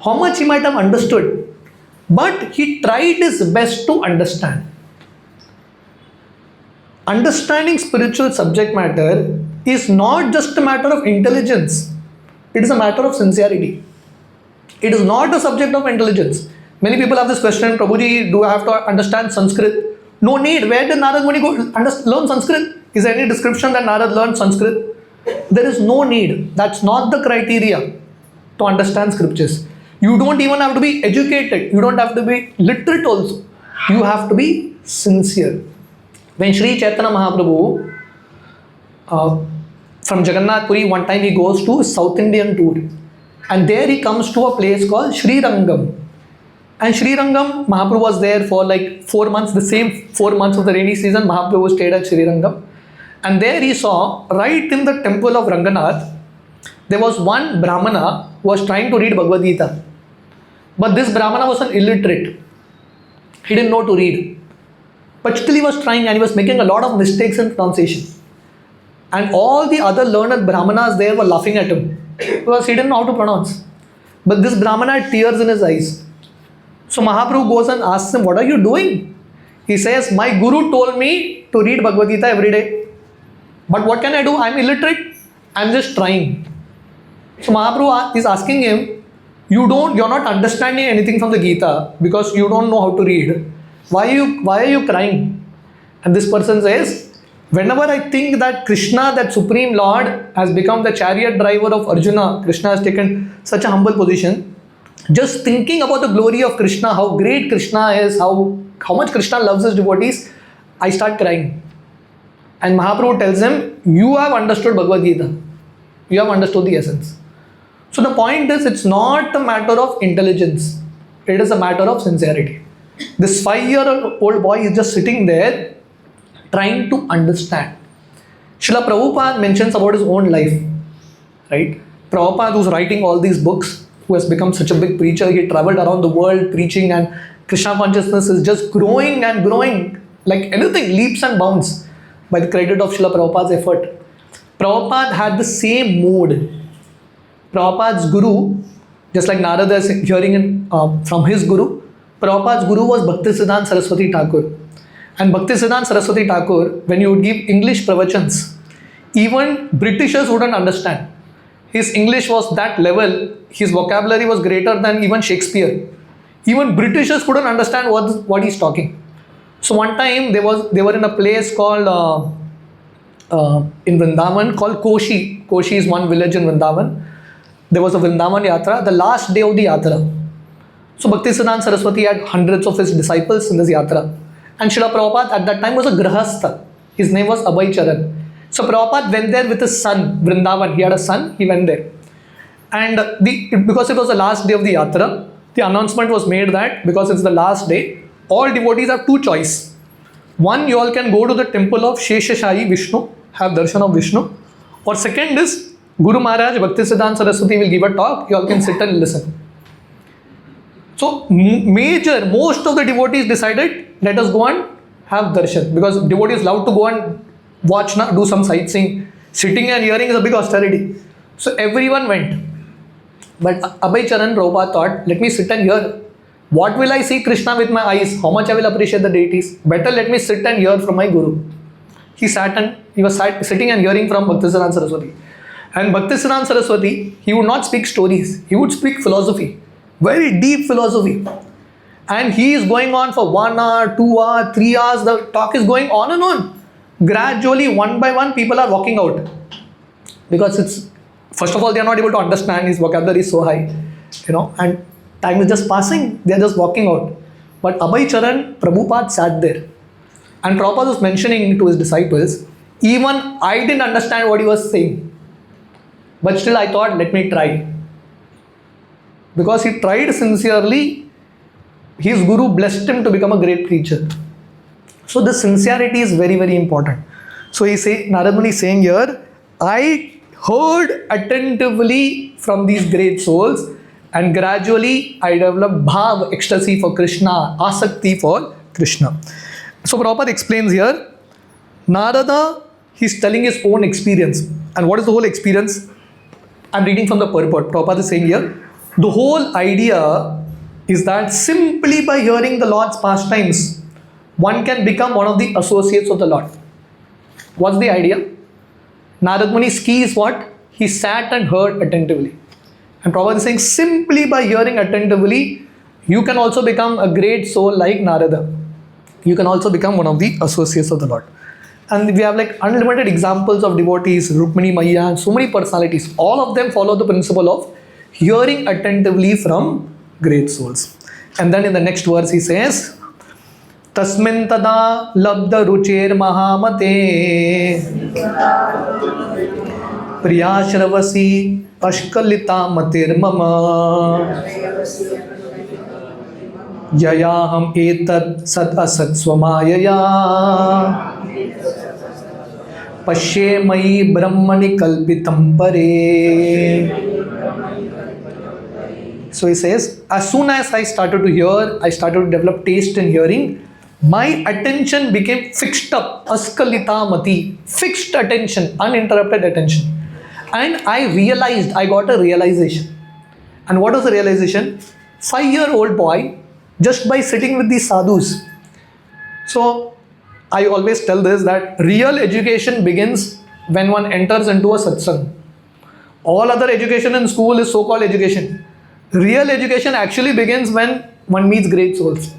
How much he might have understood, but he tried his best to understand. Understanding spiritual subject matter is not just a matter of intelligence. It is a matter of sincerity. It is not a subject of intelligence. Many people have this question, Prabhuji, do I have to understand Sanskrit? No need. Where did Narad Muni go learn Sanskrit? Is there any description that Narad learned Sanskrit? There is no need. That's not the criteria to understand scriptures. You don't even have to be educated. You don't have to be literate also. You have to be sincere. When Sri Chaitanya Mahaprabhu from Jagannath Puri, one time he goes to South Indian tour. And there he comes to a place called Sri Rangam. And Sri Rangam, Mahaprabhu was there for like 4 months, the same 4 months of the rainy season, Mahaprabhu stayed at Sri Rangam. And there he saw, right in the temple of Ranganath, there was one Brahmana who was trying to read Bhagavad Gita. But this Brahmana was an illiterate. He didn't know to read. But still he was trying and he was making a lot of mistakes in pronunciation. And all the other learned Brahmanas there were laughing at him because he didn't know how to pronounce. But this Brahmana had tears in his eyes. So Mahaprabhu goes and asks him, what are you doing? He says, my guru told me to read Bhagavad Gita every day. But what can I do? I'm illiterate. I'm just trying. So Mahaprabhu is asking him, you're not understanding anything from the Gita because you don't know how to read. Why are you crying? And this person says, whenever I think that Krishna, that Supreme Lord, has become the chariot driver of Arjuna, Krishna has taken such a humble position, just thinking about the glory of Krishna, how great Krishna is, how much Krishna loves his devotees, I start crying. And Mahaprabhu tells him, you have understood Bhagavad Gita. You have understood the essence. So the point is, it's not a matter of intelligence. It is a matter of sincerity. This 5-year-old boy is just sitting there trying to understand. Srila Prabhupada mentions about his own life. Right? Prabhupada, who's writing all these books, who has become such a big preacher. He traveled around the world preaching, and Krishna consciousness is just growing and growing like anything, leaps and bounds by the credit of Srila Prabhupada's effort. Prabhupada had the same mood. Prabhupada's guru, just like Narada is hearing from his guru, Prabhupada's guru was Bhaktisiddhanta Saraswati Thakur. And Bhaktisiddhanta Saraswati Thakur, when you would give English pravachans, even Britishers wouldn't understand. His English was that level, his vocabulary was greater than even Shakespeare. Even Britishers couldn't understand what he's talking. So one time they were in a place called in Vrindavan called Koshi. Koshi is one village in Vrindavan. There was a Vrindavan Yatra, the last day of the Yatra. So Bhaktisiddhanta Saraswati had hundreds of his disciples in this Yatra. And Srila Prabhupada at that time was a Grahastha. His name was Abhay Charan. So Prabhupada went there with his son, Vrindavan. He had a son, he went there. And because it was the last day of the Yatra, the announcement was made that because it's the last day, all devotees have two choices. One, you all can go to the temple of Sheshashayi Vishnu, have darshan of Vishnu. Or second is, Guru Maharaj Bhaktisiddhanta Saraswati will give a talk, you all can sit and listen. So most of the devotees decided, let us go and have darshan, because devotees love to go and watch, do some sightseeing. Sitting and hearing is a big austerity. So everyone went. But Abhay Charan Prabhupada thought, let me sit and hear. What will I see Krishna with my eyes? How much I will appreciate the deities? Better let me sit and hear from my Guru. He was sitting and hearing from Bhaktisiddhanta Saraswati. And Bhaktisiddhanta Saraswati, he would not speak stories. He would speak philosophy. Very deep philosophy. And he is going on for 1 hour, 2 hours, 3 hours. The talk is going on and on. Gradually, one by one, people are walking out. Because first of all, they are not able to understand. His vocabulary is so high. And time is just passing. They are just walking out. But Abhay Charan, Prabhupada sat there. And Prabhupada was mentioning to his disciples, even I didn't understand what he was saying. But still I thought, let me try. Because he tried sincerely, his guru blessed him to become a great preacher. So this sincerity is very, very important. So Narad Muni is saying here, I heard attentively from these great souls, and gradually I developed bhav, ecstasy for Krishna, asakti for Krishna. So Prabhupada explains here, Narada, he's telling his own experience. And what is the whole experience? I'm reading from the purport. Prabhupada is saying here, the whole idea is that simply by hearing the Lord's pastimes, one can become one of the associates of the Lord. What's the idea? Narad Muni's key is what? He sat and heard attentively. And Prabhupada is saying, simply by hearing attentively, you can also become a great soul like Narada. You can also become one of the associates of the Lord. And we have like unlimited examples of devotees, Rukmini Maya, and so many personalities. All of them follow the principle of hearing attentively from great souls. And then in the next verse he says, Tasmin tada labda rucher mahamate priyashravasi ashkalita matir mama yayaham etad sat asat swamayaya Pashe mai brahmani kalpitam pare. So he says, as soon as I started to hear, I started to develop taste in hearing, my attention became fixed up, askalita mati, fixed attention, uninterrupted attention. And I got a realization. And what was the realization? 5-year-old boy, just by sitting with these sadhus. So I always tell this, that real education begins when one enters into a satsang. All other education in school is so-called education. Real education actually begins when one meets great souls.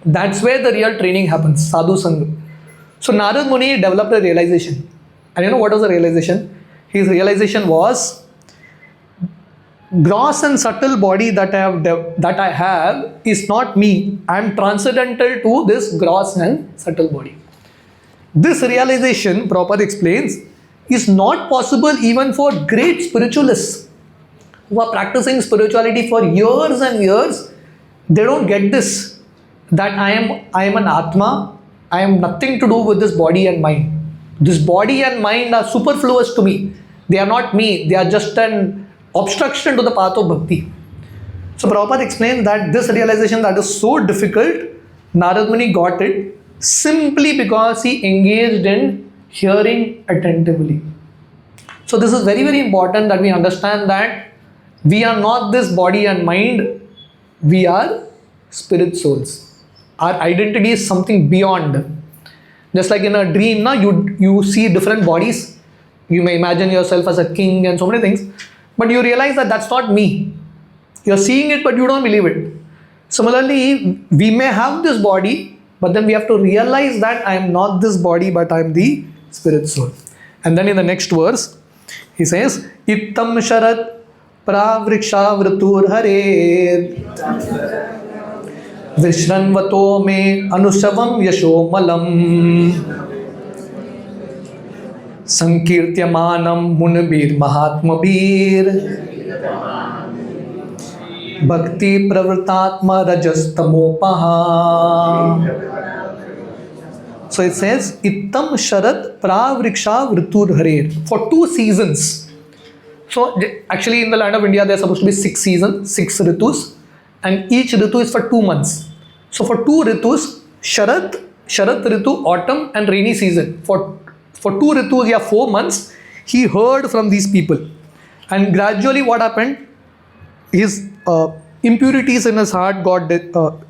That's where the real training happens, sadhu sangha. So Narad Muni developed a realization. And you know what was the realization? His realization was, gross and subtle body that I have is not me. I am transcendental to this gross and subtle body. This realization, Prabhupada explains, is not possible even for great spiritualists who are practicing spirituality for years and years. They don't get this, that I am an Atma, I am nothing to do with this body and mind. This body and mind are superfluous to me. They are not me, they are just an obstruction to the path of bhakti. So Prabhupada explains that this realization that is so difficult, Narad Muni got it simply because he engaged in hearing attentively. So this is very, very important that we understand that we are not this body and mind, we are spirit souls. Our identity is something beyond. Just like in a dream, you see different bodies. You may imagine yourself as a king and so many things, but you realize that that's not me. You're seeing it, but you don't believe it. Similarly, we may have this body, but then we have to realize that I am not this body, but I am the spirit soul. And then in the next verse, he says, Ittam sharat pravriksha vritur hare Vishranvato me anusavam yashomalam Sankirtyamanam munabir mahatmabir Bhakti pravritatma rajastamopaha. So it says, Ittam sharat pravriksha vritur hare. For 2 seasons. So actually in the land of India there are supposed to be 6 seasons, 6 ritus. And each ritu is for 2 months. So for 2 ritus, Sharat ritu, autumn and rainy season. For 2 ritus, 4 months, he heard from these people. And gradually what happened? His impurities in his heart got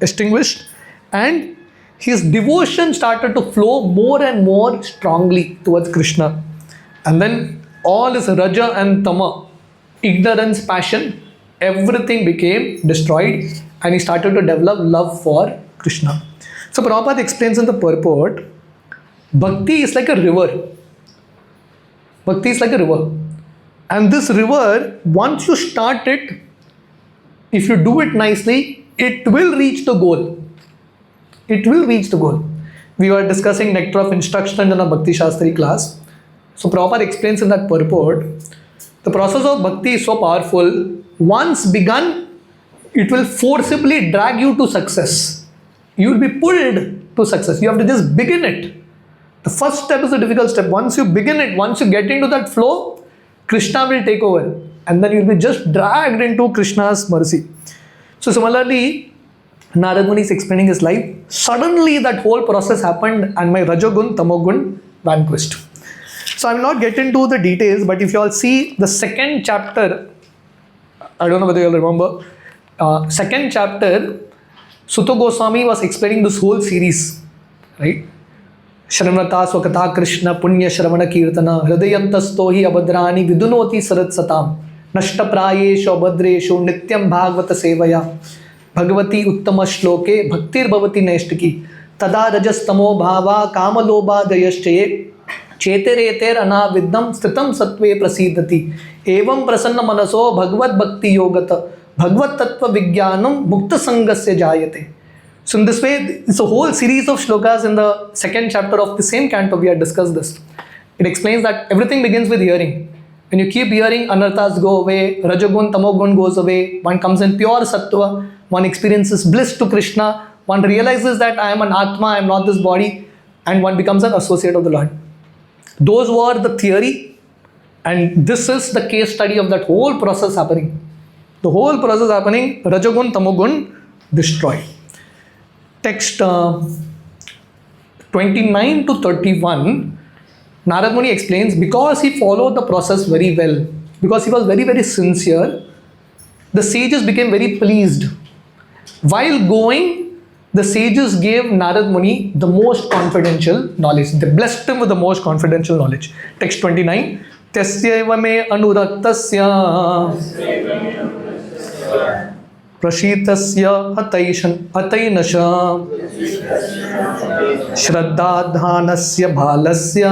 extinguished, and his devotion started to flow more and more strongly towards Krishna. And then all his Raja and Tama, ignorance, passion, everything became destroyed, and he started to develop love for Krishna. So Prabhupada explains in the purport, Bhakti is like a river. Bhakti is like a river. And this river, once you start it, if you do it nicely, it will reach the goal. It will reach the goal. We were discussing nectar of instruction in a Bhakti Shastri class. So Prabhupada explains in that purport, the process of Bhakti is so powerful. Once begun, it will forcibly drag you to success. You will be pulled to success. You have to just begin it. The first step is the difficult step. Once you begin it, once you get into that flow, Krishna will take over. And then you will be just dragged into Krishna's mercy. So similarly, Narad Muni is explaining his life. Suddenly that whole process happened and my Rajogun, Tamogun vanquished. So I will not get into the details, but if you all see the 2nd chapter, I don't know whether you all remember, 2nd chapter, Sutta Goswami was explaining this whole series, right? Shramata Swakata Krishna Punya Shravana Kirtana Hridayantasto hi Abhadrani Vidunoti Sarat Satam Nashta Prayesho Abhadresho Nityam Bhagavata Sevaya Bhagavati Uttama Shloke Bhaktir Bhavati Naishtiki Tada Rajastamo Bhava Kamaloba Dayaschaye Chetereter Anaviddam Stitam Satve Prasidati Evam Prasanna Manaso Bhagavad Bhakti Yogata Bhagavad Tattva Vijnanam Mukta Sangasya Jayate. So in this way, it's a whole series of shlokas in the 2nd chapter of the same canto. We had discussed this. It explains that everything begins with hearing. When you keep hearing, anarthas go away, Rajagun, Tamogun goes away, one comes in pure sattva, one experiences bliss to Krishna, one realizes that I am an Atma, I am not this body, and one becomes an associate of the Lord. Those were the theory, and this is the case study of that whole process happening. The whole process happening, Rajagun, Tamogun destroyed. Text 29 to 31, Narad Muni explains, because he followed the process very well, because he was very, very sincere, the sages became very pleased. While going, the sages gave Narad Muni the most confidential knowledge. They blessed him with the most confidential knowledge. Text 29, Tasyaiva me anuraktasya Prashitasya hatainasha Shraddhadhanasya bhalasya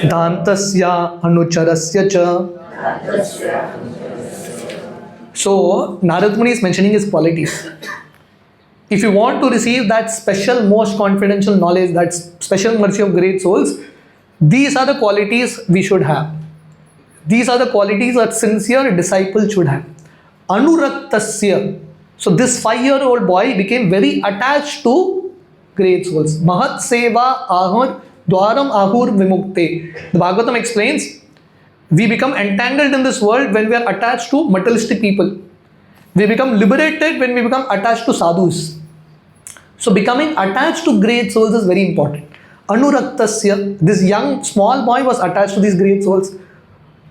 Dantasya anucharasya cha. So Narad Muni is mentioning his qualities. If you want to receive that special, most confidential knowledge, that special mercy of great souls, these are the qualities we should have. These are the qualities a sincere disciple should have. Anuraktasya. So this 5-year-old boy became very attached to great souls. Mahat seva ahur dwaram ahur vimukte. The Bhagavatam explains, We become entangled in this world when we are attached to materialistic people. We become liberated when we become attached to sadhus. So becoming attached to great souls is very important. Anuraktasya, this young small boy was attached to these great souls.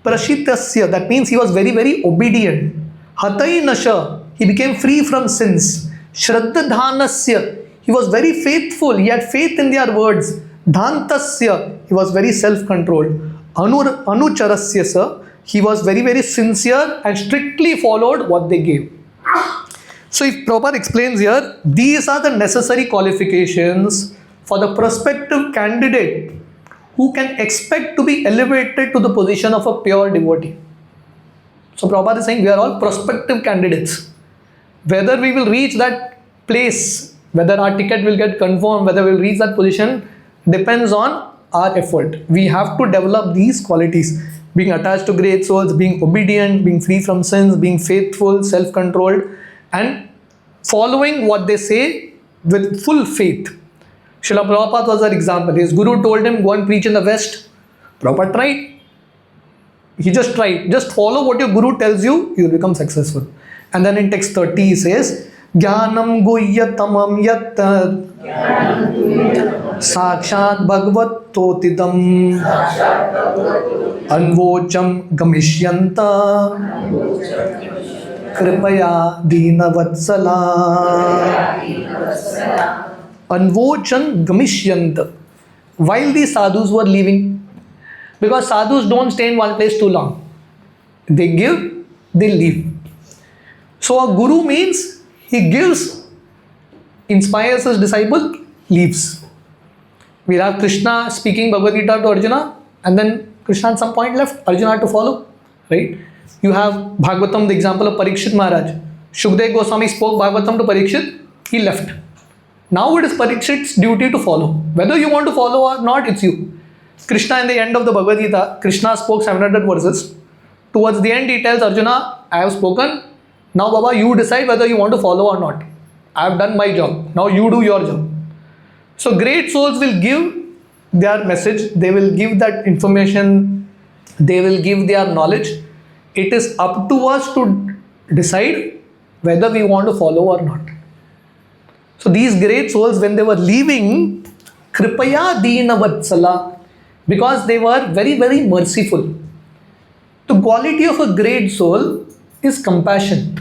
Prashitasya, that means he was very, very obedient. Hatai nasha, he became free from sins. Shraddadhanasya, he was very faithful, he had faith in their words. Dhantasya, he was very self-controlled. Anucharasya, sir, he was very, very sincere and strictly followed what they gave. So if Prabhupada explains here, these are the necessary qualifications for the prospective candidate who can expect to be elevated to the position of a pure devotee. So Prabhupada is saying we are all prospective candidates. Whether we will reach that place, whether our ticket will get confirmed, whether we will reach that position, depends on our effort. We have to develop these qualities. Being attached to great souls, being obedient, being free from sins, being faithful, self-controlled, and following what they say with full faith. Srila Prabhupada was an example. His guru told him, go and preach in the West. Prabhupada tried. He just tried. Just follow what your guru tells you, you will become successful. And then in text 30 he says, Jnanam guhyatamam yattat sakshat bhagavatotidam anvocham gamishyanta kripaya deenavatsala. Anvochan gamishyanta. While these sadhus were leaving, because sadhus don't stay in one place too long. They give, they leave. So a guru means he gives, inspires his disciple, leaves. We have Krishna speaking Bhagavad Gita to Arjuna, and then Krishna at some point left, Arjuna had to follow. Right? You have Bhagavatam, the example of Parikshit Maharaj. Shukdev Goswami spoke Bhagavatam to Parikshit, he left. Now it is Parikshit's duty to follow. Whether you want to follow or not, it's you. Krishna in the end of the Bhagavad Gita, Krishna spoke 700 verses. Towards the end he tells Arjuna, I have spoken. Now Baba, you decide whether you want to follow or not. I have done my job. Now you do your job. So great souls will give their message. They will give that information. They will give their knowledge. It is up to us to decide whether we want to follow or not. So these great souls, when they were leaving, Kripaya Deenavatsala, because they were very, very merciful. The quality of a great soul is compassion.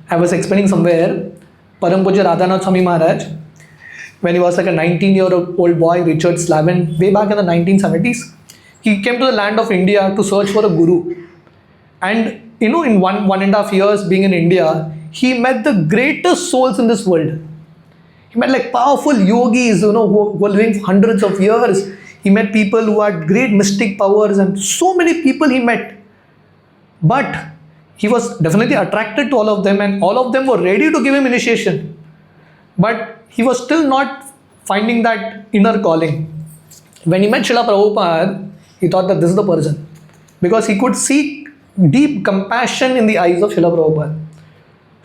I was explaining somewhere, Param Pujya Radhanath Swami Maharaj, when he was like a 19-year-old boy, Richard Slavin, way back in the 1970s, he came to the land of India to search for a guru. And in 1.5 years being in India, he met the greatest souls in this world. He met like powerful yogis, who were living for hundreds of years. He met people who had great mystic powers, and so many people he met. But he was definitely attracted to all of them, and all of them were ready to give him initiation. But he was still not finding that inner calling. When he met Srila Prabhupada, he thought that this is the person. Because he could see deep compassion in the eyes of Srila Prabhupada.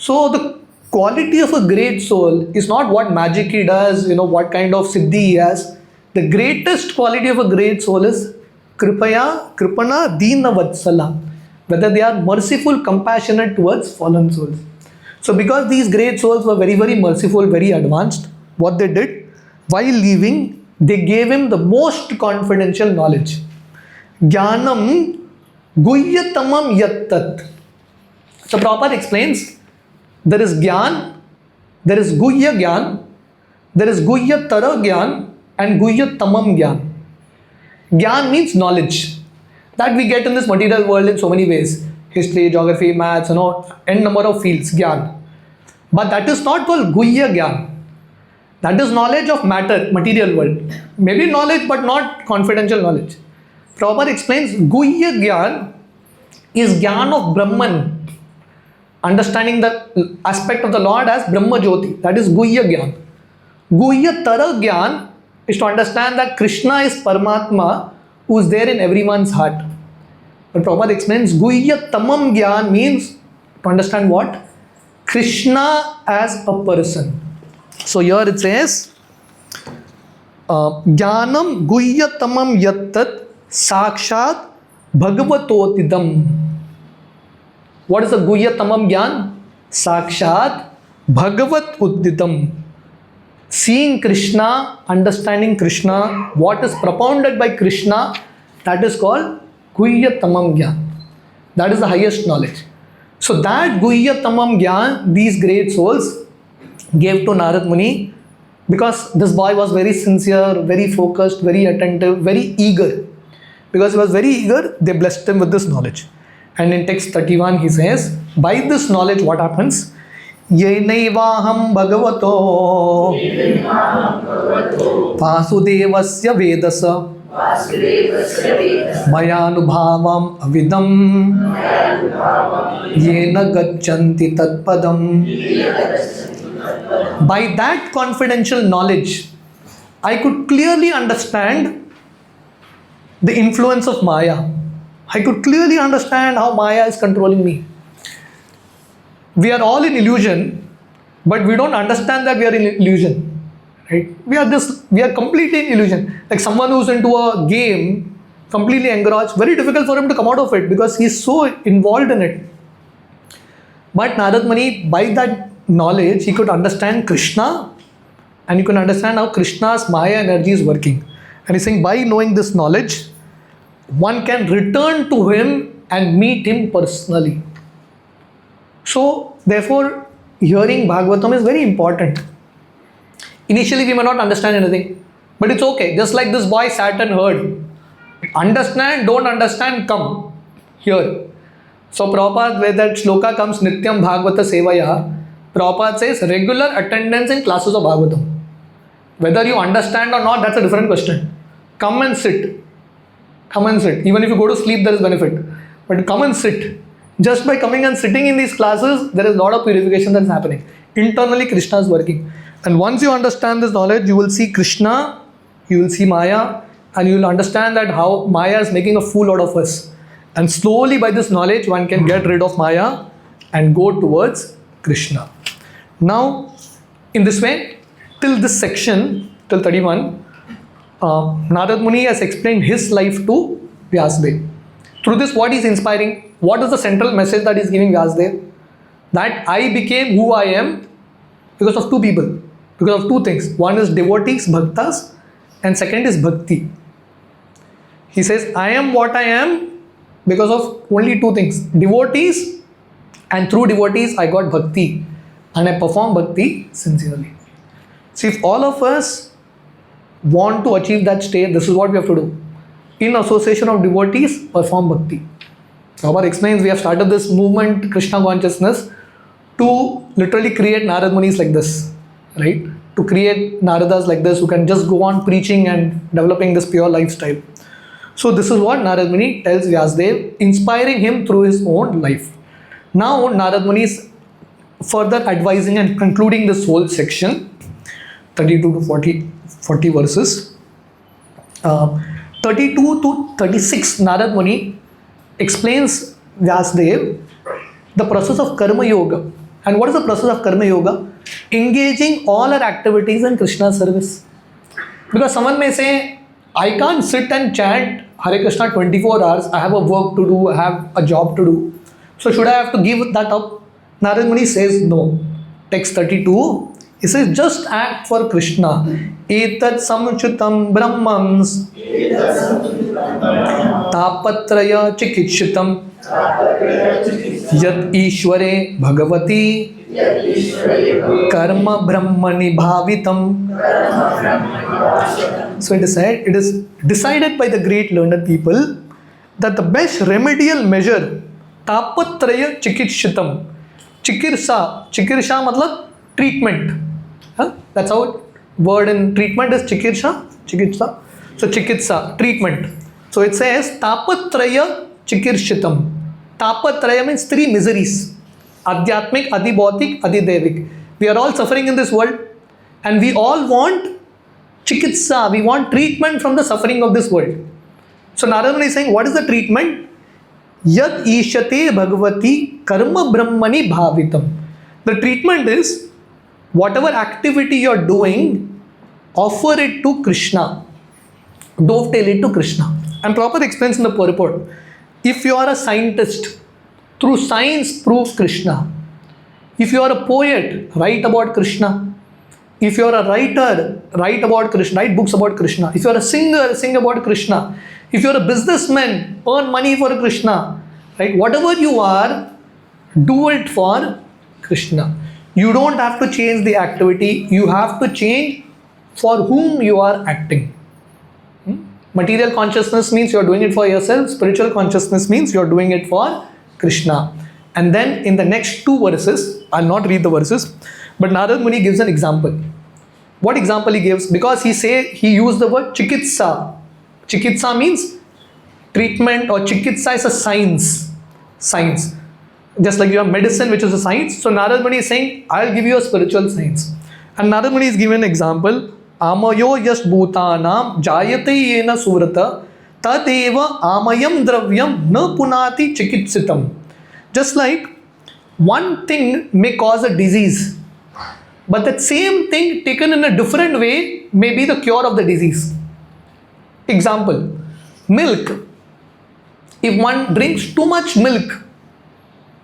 So the quality of a great soul is not what magic he does, what kind of siddhi he has. The greatest quality of a great soul is Kripana Deenavatsala. Whether they are merciful, compassionate towards fallen souls. So because these great souls were very, very merciful, very advanced, what they did, while leaving, they gave him the most confidential knowledge. Jnanam guhyatamam yattat. So Prabhupada explains, there is Gyan, there is Guhya Gyan, there is Guhya Tara Gyan, and Guhya Tamam Gyan. Gyan means knowledge that we get in this material world in so many ways. History, geography, maths, n number of fields, Gyan. But that is not called Guhya Gyan. That is knowledge of matter, material world. Maybe knowledge, but not confidential knowledge. Prabhupada explains, Guhya Gyan is Gyan of Brahman. Understanding the aspect of the Lord as Brahma Jyoti. That is Guhya Gyan. Guhya Tara Gyan is to understand that Krishna is Paramatma, who is there in everyone's heart. But Prabhupada explains, Guhya Tamam Gyan means to understand what? Krishna as a person. So here it says, Jnanam Guhya Tamam Yattat Sakshat Bhagavatotidam. What is the Guhyatamam Gyan? Sakshat Bhagavat Uddhitam. Seeing Krishna, understanding Krishna, what is propounded by Krishna, that is called Guhyatamam Gyan. That is the highest knowledge. So that Guhyatamam Gyan, these great souls gave to Narad Muni, because this boy was very sincere, very focused, very attentive, very eager. Because he was very eager, they blessed him with this knowledge. And in text 31 he says, by this knowledge what happens? Yenaivaham bhagavato vasudevasya vedasa mayanubhavam avidam yena gachanti tatpadam. By that confidential knowledge, I could clearly understand the influence of Maya. I could clearly understand how Maya is controlling me. We are all in illusion, but we don't understand that we are in illusion. Right? We are completely in illusion. Like someone who's into a game, completely engrossed, very difficult for him to come out of it because he's so involved in it. But Narad Muni, by that knowledge, he could understand Krishna, and he could understand how Krishna's Maya energy is working. And he's saying, by knowing this knowledge, one can return to him and meet him personally. So, therefore, hearing Bhagavatam is very important. Initially, we may not understand anything, but it's okay. Just like this boy sat and heard. Understand, don't understand, come. Here. So, Prabhupada, where that shloka comes, Nityam Bhagavata Sevaya, Prabhupada says regular attendance in classes of Bhagavatam. Whether you understand or not, that's a different question. Come and sit. Come and sit. Even if you go to sleep, there is benefit. But come and sit. Just by coming and sitting in these classes, there is a lot of purification that is happening. Internally, Krishna is working. And once you understand this knowledge, you will see Krishna, you will see Maya, and you will understand that how Maya is making a fool out of us. And slowly by this knowledge, one can get rid of Maya and go towards Krishna. Now, in this way, till this section, till 31, Narad Muni has explained his life to Vyasadeva. Through this, what is inspiring? What is the central message that is giving Vyasadeva? That I became who I am because of two people, because of two things. One is devotees, bhaktas, and second is bhakti. He says, I am what I am because of only two things. Devotees, and through devotees I got bhakti. And I perform bhakti sincerely. See, if all of us want to achieve that state, this is what we have to do. In association of devotees, perform bhakti. Prabhupada explains we have started this movement, Krishna consciousness, to literally create Narad Munis like this, right? To create Naradas like this who can just go on preaching and developing this pure lifestyle. So this is what Narad Muni tells Vyasadeva, inspiring him through his own life. Now Narad Muni is further advising and concluding this whole section, 32 to 40 verses. 32 to 36, Narad Muni explains Vyasadeva the process of Karma Yoga. And what is the process of Karma Yoga? Engaging all our activities in Krishna's service. Because someone may say, I can't sit and chant Hare Krishna 24 hours. I have a work to do, I have a job to do. So should I have to give that up? Narad Muni says no. Text 32, he says just act for Krishna. Etat samchutam brahmams tapatraya chikitshitam yat ishware bhagavati karma brahmani bhavitam. So it is decided by the great learned people that the best remedial measure, tapatraya chikitshitam, chikirsha matlab treatment. That's how word in treatment is chikitsha. So chikitsa, treatment. So it says tapatraya chikirshitam. Tapatraya means three miseries. Adhyatmik, adhibhautik, adhidevik. We are all suffering in this world and we all want chikitsa. We want treatment from the suffering of this world. So Narad Muni is saying, what is the treatment? Yad ishate bhagavati karma brahmani bhavitam. The treatment is whatever activity you are doing, offer it to Krishna. Dovetail it to Krishna. And Prabhupada explains in the purport If you are a scientist, through science prove Krishna. If you are a poet, write about Krishna. If you are a writer, write about Krishna, write books about Krishna. If you are a singer, sing about Krishna. If you are a businessman, earn money for Krishna. Right? Whatever you are, do it for Krishna. You don't have to change the activity. You have to change for whom you are acting. Material consciousness means you are doing it for yourself. Spiritual consciousness means you are doing it for Krishna. And then in the next two verses, I'll not read the verses, but Narad Muni gives an example. What example he gives? Because he used the word chikitsa. Chikitsa means treatment, or chikitsa is a science. Science. Just like you have medicine, which is a science. So Narad Muni is saying, I'll give you a spiritual science. And Narad Muni is given an example. Amayo yash bhutanam jayate yena surata tadeva amayam dravyam na punati chikitsitam. Just like one thing may cause a disease, but that same thing taken in a different way may be the cure of the disease. Example, milk. If one drinks too much milk,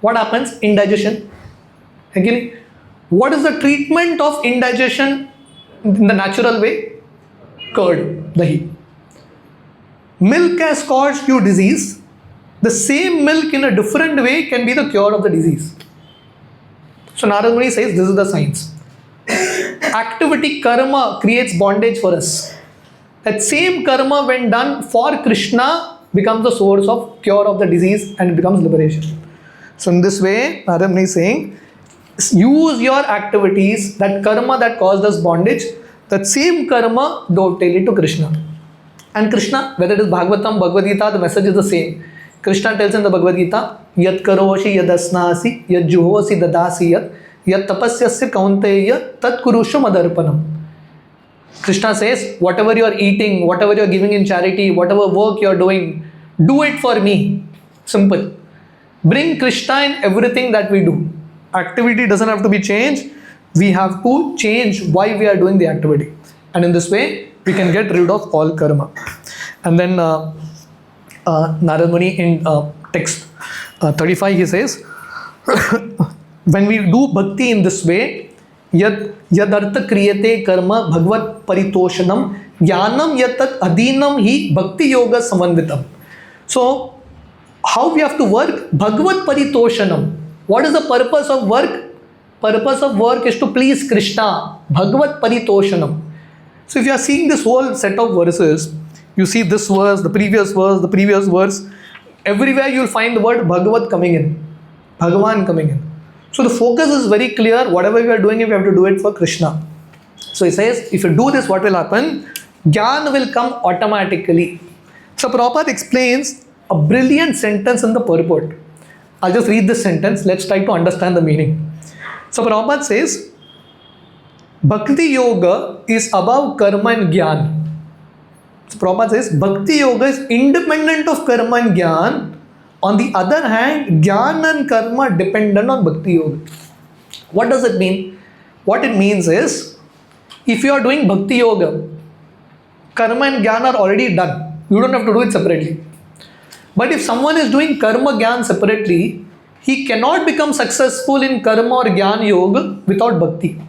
what happens? Indigestion. Again, what is the treatment of indigestion in the natural way? Curd, dahi. Milk has caused you disease. The same milk in a different way can be the cure of the disease. So Narad Muni says this is the science. Activity, karma, creates bondage for us. That same karma, when done for Krishna, becomes the source of cure of the disease and it becomes liberation. So in this way, Narad Muni is saying, use your activities, that karma that caused us bondage, that same karma, dovetail it to Krishna. And Krishna, whether it is Bhagavatam, Bhagavad Gita, the message is the same. Krishna tells in the Bhagavad Gita, Yat karoshi yad asnasi, yad juhosi dadasi yat tapasyasya kaunteya tat kurushu madarpanam. Krishna says, whatever you are eating, whatever you are giving in charity, whatever work you are doing, do it for me. Simple. Bring Krishna in everything that we do. Activity doesn't have to be changed. We have to change why we are doing the activity. And in this way, we can get rid of all karma. And then Narad Muni in text 35, he says, when we do bhakti in this way, yadartha kriyate karma bhagavad paritoshanam jnanam yatat adhinam hi bhakti yoga samandvitam. So, how we have to work? Bhagavad paritoshanam. What is the purpose of work? Purpose of work is to please Krishna. Bhagavad paritoshanam. So if you are seeing this whole set of verses, you see this verse, the previous verse, the previous verse, everywhere you will find the word Bhagavad coming in. Bhagavan coming in. So the focus is very clear. Whatever we are doing, we have to do it for Krishna. So he says, if you do this, what will happen? Jnana will come automatically. So Prabhupada explains a brilliant sentence in the purport. I'll just read this sentence. Let's try to understand the meaning. So Prabhupada says, Bhakti Yoga is above karma and jnana. So Prabhupada says, Bhakti Yoga is independent of karma and jnana. On the other hand, jnana and karma dependent on Bhakti Yoga. What does it mean? What it means is, if you are doing Bhakti Yoga, karma and jnana are already done. You don't have to do it separately. But if someone is doing karma jnana separately, he cannot become successful in karma or jnana yoga without bhakti.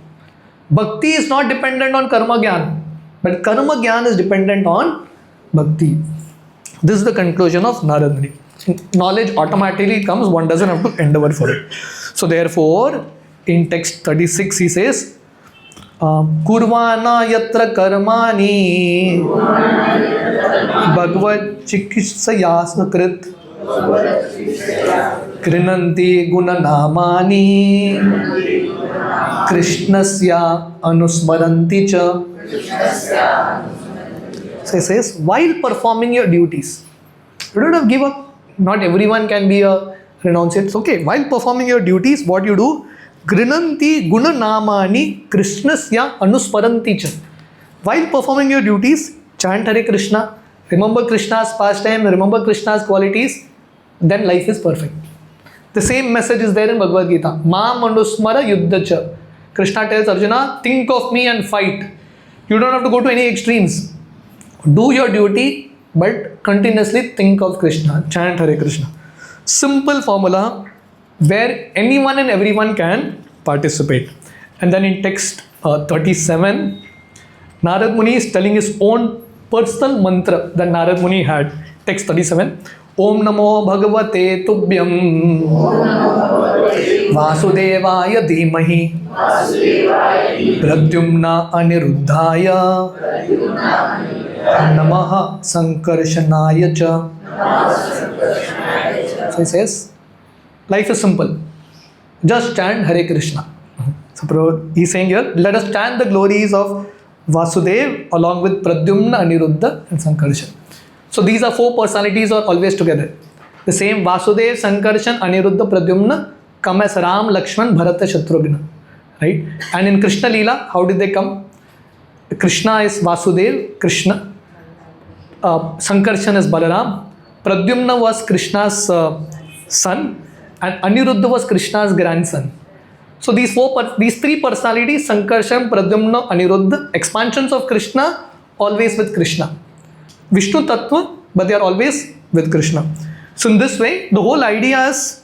Bhakti is not dependent on karma jnana, but karma jnana is dependent on bhakti. This is the conclusion of Narad Muni. Knowledge automatically comes, one doesn't have to endeavor for it. So therefore, in text 36 he says, Kurvana yatra karmani Bhagavad chikitsayasna krit Krinanti gunanamani Krishnasya anusmaranti cha. So he says, while performing your duties, you don't have to give up. Not everyone can be a renunciate. It's okay. While performing your duties, what you do? Grinanti gunanamani Krishnasya anusmaranti cha. While performing your duties, chant Hare Krishna, remember Krishna's pastime, remember Krishna's qualities, then life is perfect. The same message is there in Bhagavad Gita. Ma manusmara yuddhacha. Krishna tells Arjuna, think of me and fight. You don't have to go to any extremes. Do your duty, but continuously think of Krishna, chant Hare Krishna. Simple formula where anyone and everyone can participate. And then in text 37, Narad Muni is telling his own personal mantra that Narad Muni had. Text 37. Om Namo Bhagavate Tubhyam Vasudevaya Dhimahi Pradyumna Aniruddhaya Namaha Sankarshanaya Cha. So he says, life is simple. Just chant Hare Krishna. So he's saying here, let us chant the glories of Vasudev along with Pradyumna, Aniruddha and Sankarshan. So these are four personalities are always together. The same Vasudev, Sankarshan, Aniruddha, Pradyumna come as Ram, Lakshman, Bharata, Shatrughna. Right? And in Krishna Leela, how did they come? Krishna is Vasudev, Krishna. Sankarshan is Balaram. Pradyumna was Krishna's son. And Aniruddha was Krishna's grandson. So these three personalities, Sankarshan, Pradyumna, Aniruddha, expansions of Krishna, always with Krishna. Vishnu Tattva, but they are always with Krishna. So in this way, the whole idea is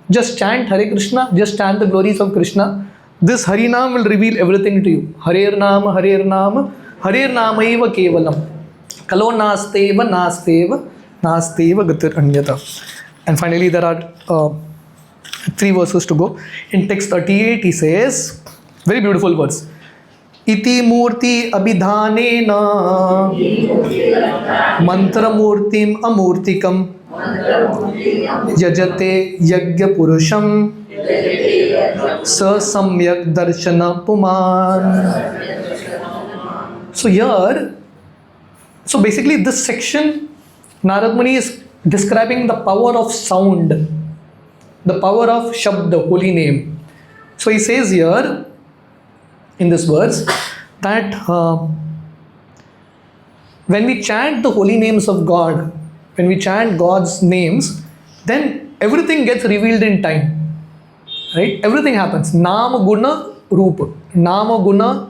just chant Hare Krishna, just chant the glories of Krishna. This Harinam will reveal everything to you. Harer Nama, Harer Nama, Harer Namaiva Kevalam. Kalo Nasteva, Nasteva, Nasteva Gatir Anyata. And finally, there are 3 verses to go. In text 38, he says, very beautiful verse. Iti murti abhidhanena mantra murtim amurtikam yajate yagya purusham sa samyak darshana puman. So basically this section, Narad Muni is describing the power of sound, the power of Shabda, holy name. So he says here, in this verse, that when we chant the holy names of God, when we chant God's names, then everything gets revealed in time. Right? Everything happens. Nama Guna Rupa. Nama Guna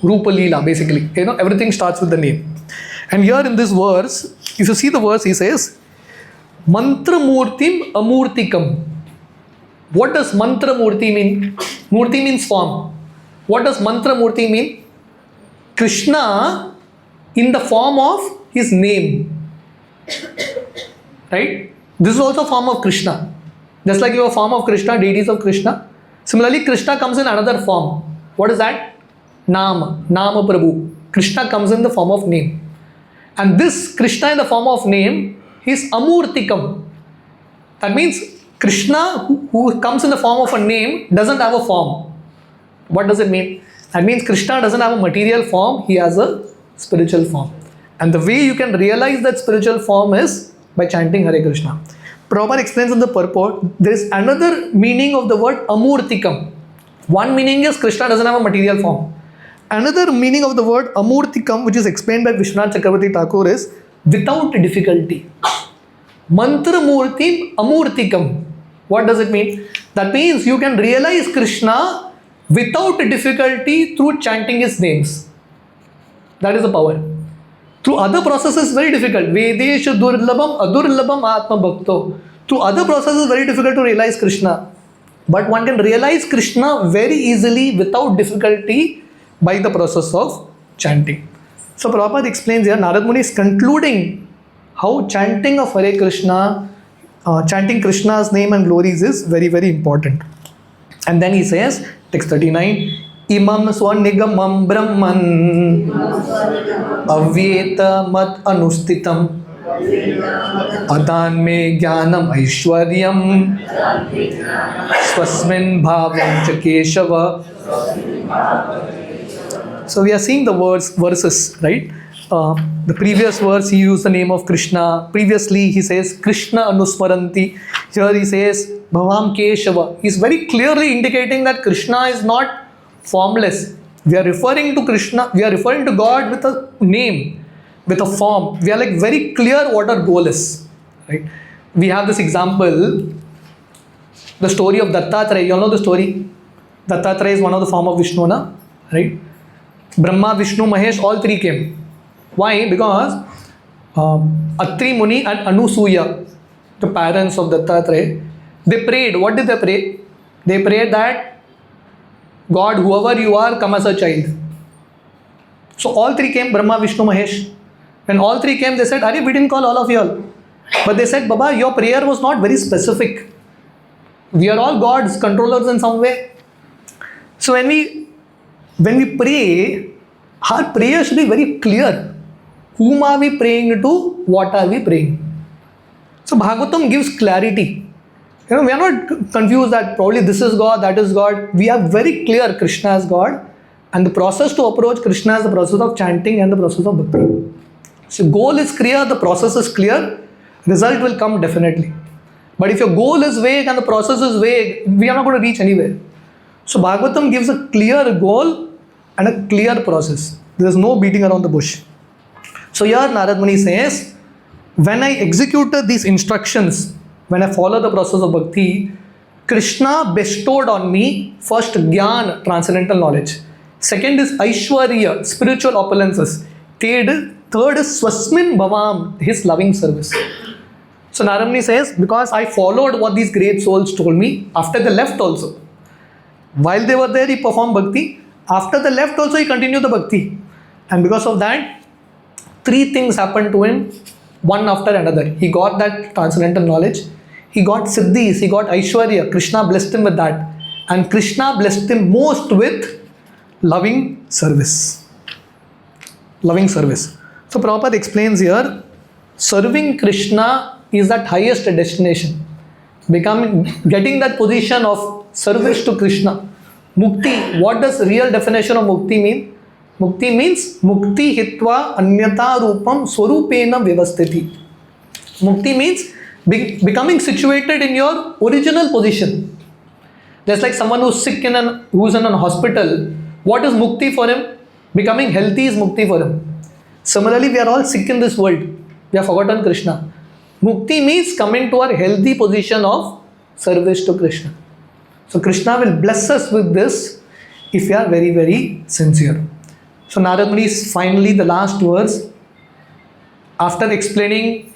Rupa Leela, basically. Everything starts with the name. And here in this verse, if you see the verse, he says, Mantra Murtim Amurtikam. What does Mantra Murti mean? Murti means form. What does Mantra Murti mean? Krishna in the form of his name. Right? This is also a form of Krishna. Just like you have a form of Krishna, deities of Krishna. Similarly, Krishna comes in another form. What is that? Nama. Nama Prabhu. Krishna comes in the form of name. And this Krishna in the form of name is Amurtikam. That means Krishna who comes in the form of a name doesn't have a form. What does it mean? That means Krishna doesn't have a material form, he has a spiritual form. And the way you can realize that spiritual form is by chanting Hare Krishna. Prabhupada explains in the purport, there is another meaning of the word Amurtikam. One meaning is Krishna doesn't have a material form. Another meaning of the word Amurtikam, which is explained by Vishwanath Chakravarti Thakur, is without difficulty. Mantra Murtim Amurtikam. What does it mean? That means you can realize Krishna without difficulty through chanting his names. That is the power. Through other processes, very difficult. Vedesha durlabam adurlabam atma bhakto. Through other processes, very difficult to realize Krishna. But one can realize Krishna very easily without difficulty by the process of chanting. So Prabhupada explains here, Narad Muni is concluding how chanting of Hare Krishna, chanting Krishna's name and glories is very, very important. And then he says, text 39, Imam Swanigamam Brahman Avyeta Mat Anustitam Adan Me Jnanam Aishwaryam Swasmin Bhavam Chakeshava. So we are seeing the verses, right? The previous verse he used the name of Krishna. Previously he says Krishna Anusmaranti. Here he says Bhavam Keshava. He is very clearly indicating that Krishna is not formless. We are referring to Krishna, we are referring to God with a name, with a form. We are like very clear what our goal is. Right? We have this example, the story of Dattatreya. You all know the story. Dattatreya is one of the form of Vishnu, na? Right? Brahma, Vishnu, Mahesh, all three came. Why? Because Atri Muni and Anusuya, the parents of Dattatreya, they prayed. What did they pray? They prayed that, God, whoever you are, come as a child. So all three came, Brahma, Vishnu, Mahesh. When all three came, they said, Arey, we didn't call all of you all. But they said, Baba, your prayer was not very specific. We are all gods, controllers in some way. So when we pray, our prayer should be very clear. Whom are we praying to? What are we praying? So Bhagavatam gives clarity. We are not confused that probably this is God, that is God. We are very clear Krishna is God. And the process to approach Krishna is the process of chanting and the process of bhakti. So goal is clear, the process is clear, result will come definitely. But if your goal is vague and the process is vague, we are not going to reach anywhere. So Bhagavatam gives a clear goal and a clear process. There is no beating around the bush. So here Narad Muni says, when I executed these instructions, when I follow the process of bhakti, Krishna bestowed on me first Gyan, transcendental knowledge. Second is Aishwarya, spiritual opulences. Third is Swasmin Bhavam, his loving service. So Narad Muni says, because I followed what these great souls told me, after they left also. While they were there, he performed bhakti. After they left also, he continued the bhakti. And because of that, three things happened to him, one after another. He got that transcendental knowledge. He got siddhis, he got Aishwarya. Krishna blessed him with that. And Krishna blessed him most with loving service. Loving service. So Prabhupada explains here, serving Krishna is that highest destination. Getting that position of service to Krishna. Mukti, what does real definition of mukti mean? Mukti means mukti hitva anyata rupam swarupena vyavasthiti. Mukti means becoming situated in your original position. Just like someone who's sick who's in a hospital, what is mukti for him? Becoming healthy is mukti for him. Similarly, we are all sick in this world. We have forgotten Krishna. Mukti means coming to our healthy position of service to Krishna. So Krishna will bless us with this if we are very, very sincere. So Narad Muni is finally the last verse. After explaining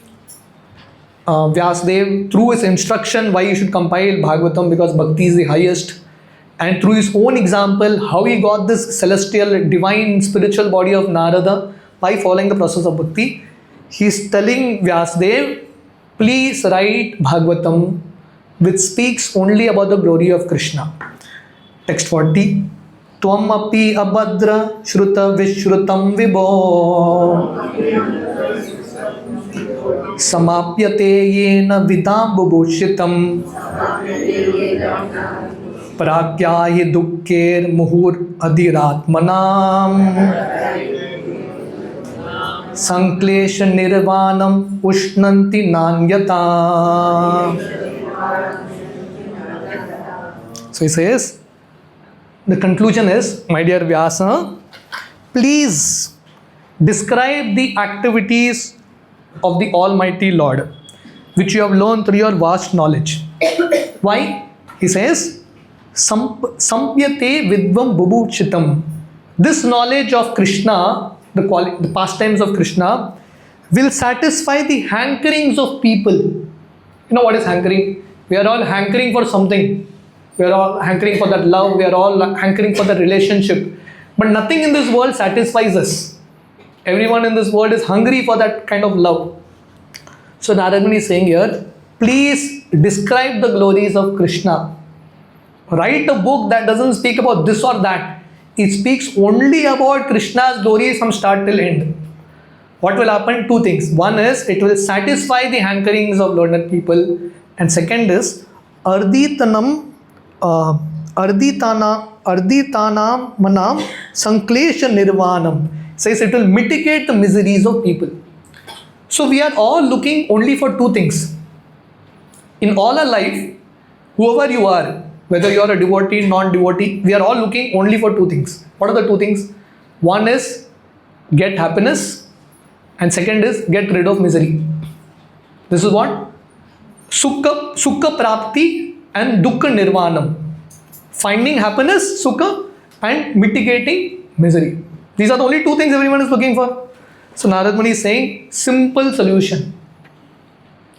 Vyasdev through his instruction why you should compile Bhagavatam because Bhakti is the highest, and through his own example how he got this celestial, divine, spiritual body of Narada by following the process of Bhakti, he is telling Vyasdev, please write Bhagavatam which speaks only about the glory of Krishna. Text 40. Tvam api abhadra shruta vishrutam vibho samapyate yena vidam bubhushitam prakyahi dukkher muhur adhiratmanam sanklesha nirvanam ushnanti nanyata. So he says, the conclusion is, my dear Vyasa, please describe the activities of the Almighty Lord, which you have learned through your vast knowledge. Why? He says, Sampyate vidvam bubhuchitam. This knowledge of Krishna, the pastimes of Krishna, will satisfy the hankerings of people. You know what is hankering? We are all hankering for something. We are all hankering for that love. We are all hankering for that relationship. But nothing in this world satisfies us. Everyone in this world is hungry for that kind of love. So Narad Muni is saying here, please describe the glories of Krishna. Write a book that doesn't speak about this or that. It speaks only about Krishna's glories from start till end. What will happen? Two things. One is, it will satisfy the hankerings of learned people. And second is, Arditanam manam sanklesha nirvanam. Says it will mitigate the miseries of people. So we are all looking only for two things. In all our life, whoever you are, whether you are a devotee, non-devotee, we are all looking only for two things. What are the two things? One is get happiness, and second is get rid of misery. This is what? Sukha prapti and dukkha nirvanam. Finding happiness, sukha, and mitigating misery. These are the only two things everyone is looking for. So Narad Muni is saying, simple solution.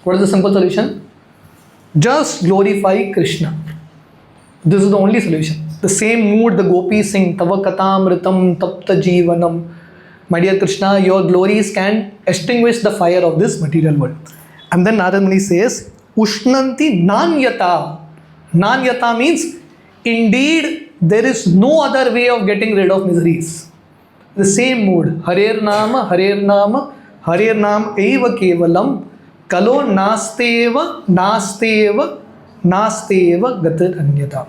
What is the simple solution? Just glorify Krishna. This is the only solution. The same mood the gopis sing, Tava katamritam tapta jivanam. My dear Krishna, your glories can extinguish the fire of this material world. And then Narad Muni says, Ushnanti nanyata. Nanyata means, indeed, there is no other way of getting rid of miseries. The same mood. Harer Nama, Harer Nama, Harer Nam eva kevalam, kalo nasteva, nasteva, nasteva gatir anyata.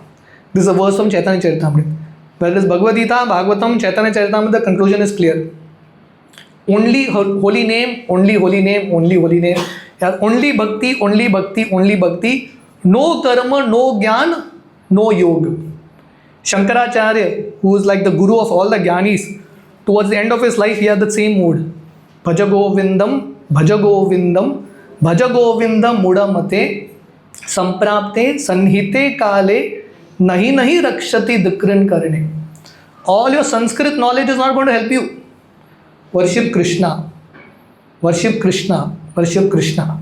This is a verse from Chaitanya Charitamrita. Whether it is Bhagavad Gita, Bhagavatam, Chaitanya Charitamrita, the conclusion is clear. Only holy name, only holy name, only holy name. Only bhakti, only bhakti, only bhakti. No karma, no jnana, no yoga. Shankaracharya, who is like the guru of all the jnanis, towards the end of his life, he had the same mood. Bhaja Govindam, Bhaja Govindam, Bhaja Govindam Mudamate, Samprapte, Sanhite Kale, Nahi Nahi Rakshati Dikran Karne. All your Sanskrit knowledge is not going to help you. Worship Krishna. Worship Krishna. Worship Krishna.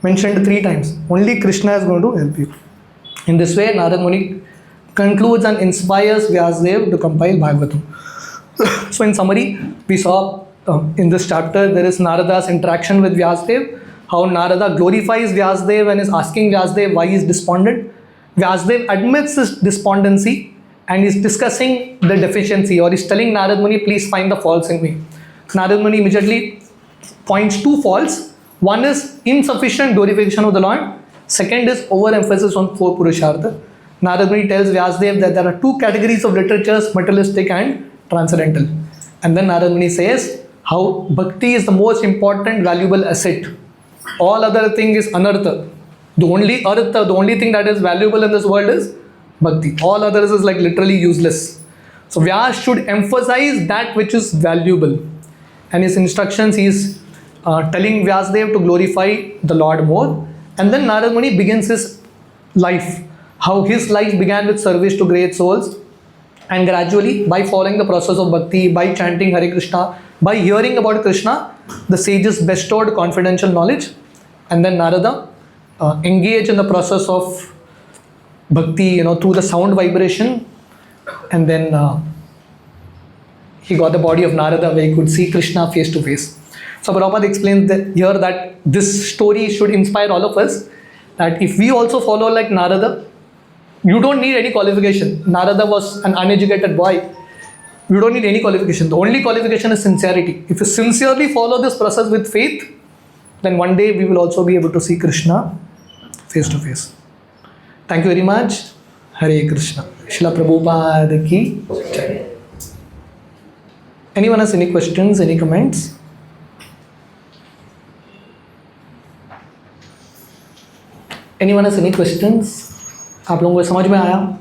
Mentioned 3 times. Only Krishna is going to help you. In this way, Narad Muni concludes and inspires Vyasdev to compile Bhagavatam. So in summary, we saw in this chapter, there is Narada's interaction with Vyasdev, how Narada glorifies Vyasdev and is asking Vyasdev why he is despondent. Vyasdev admits his despondency and is discussing the deficiency, or is telling Narad Muni, please find the faults in me. Narad Muni immediately points 2 faults. One is insufficient glorification of the Lord. Second is overemphasis on 4 Purushartha. Narad Muni tells Vyasdev that there are 2 categories of literatures, materialistic and transcendental. And then Narad Muni says how bhakti is the most important, valuable asset. All other thing is anartha. The only artha, the only thing that is valuable in this world is bhakti. All others is like literally useless. So Vyas should emphasize that which is valuable. And his instructions, he is telling Vyasdev to glorify the Lord more. And then Narad Muni begins his life. How his life began with service to great souls. And gradually, by following the process of bhakti, by chanting Hare Krishna, by hearing about Krishna, the sages bestowed confidential knowledge. And then Narada engaged in the process of bhakti, through the sound vibration. And then he got the body of Narada where he could see Krishna face to face. So Prabhupada explains here that this story should inspire all of us, that if we also follow like Narada, you don't need any qualification. Narada was an uneducated boy. You don't need any qualification. The only qualification is sincerity. If you sincerely follow this process with faith, then one day we will also be able to see Krishna face to face. Thank you very much. Hare Krishna. Srila Prabhupada ki jai. Anyone has any questions, any comments? Anyone has any questions? आप लोगों को समझ में आया?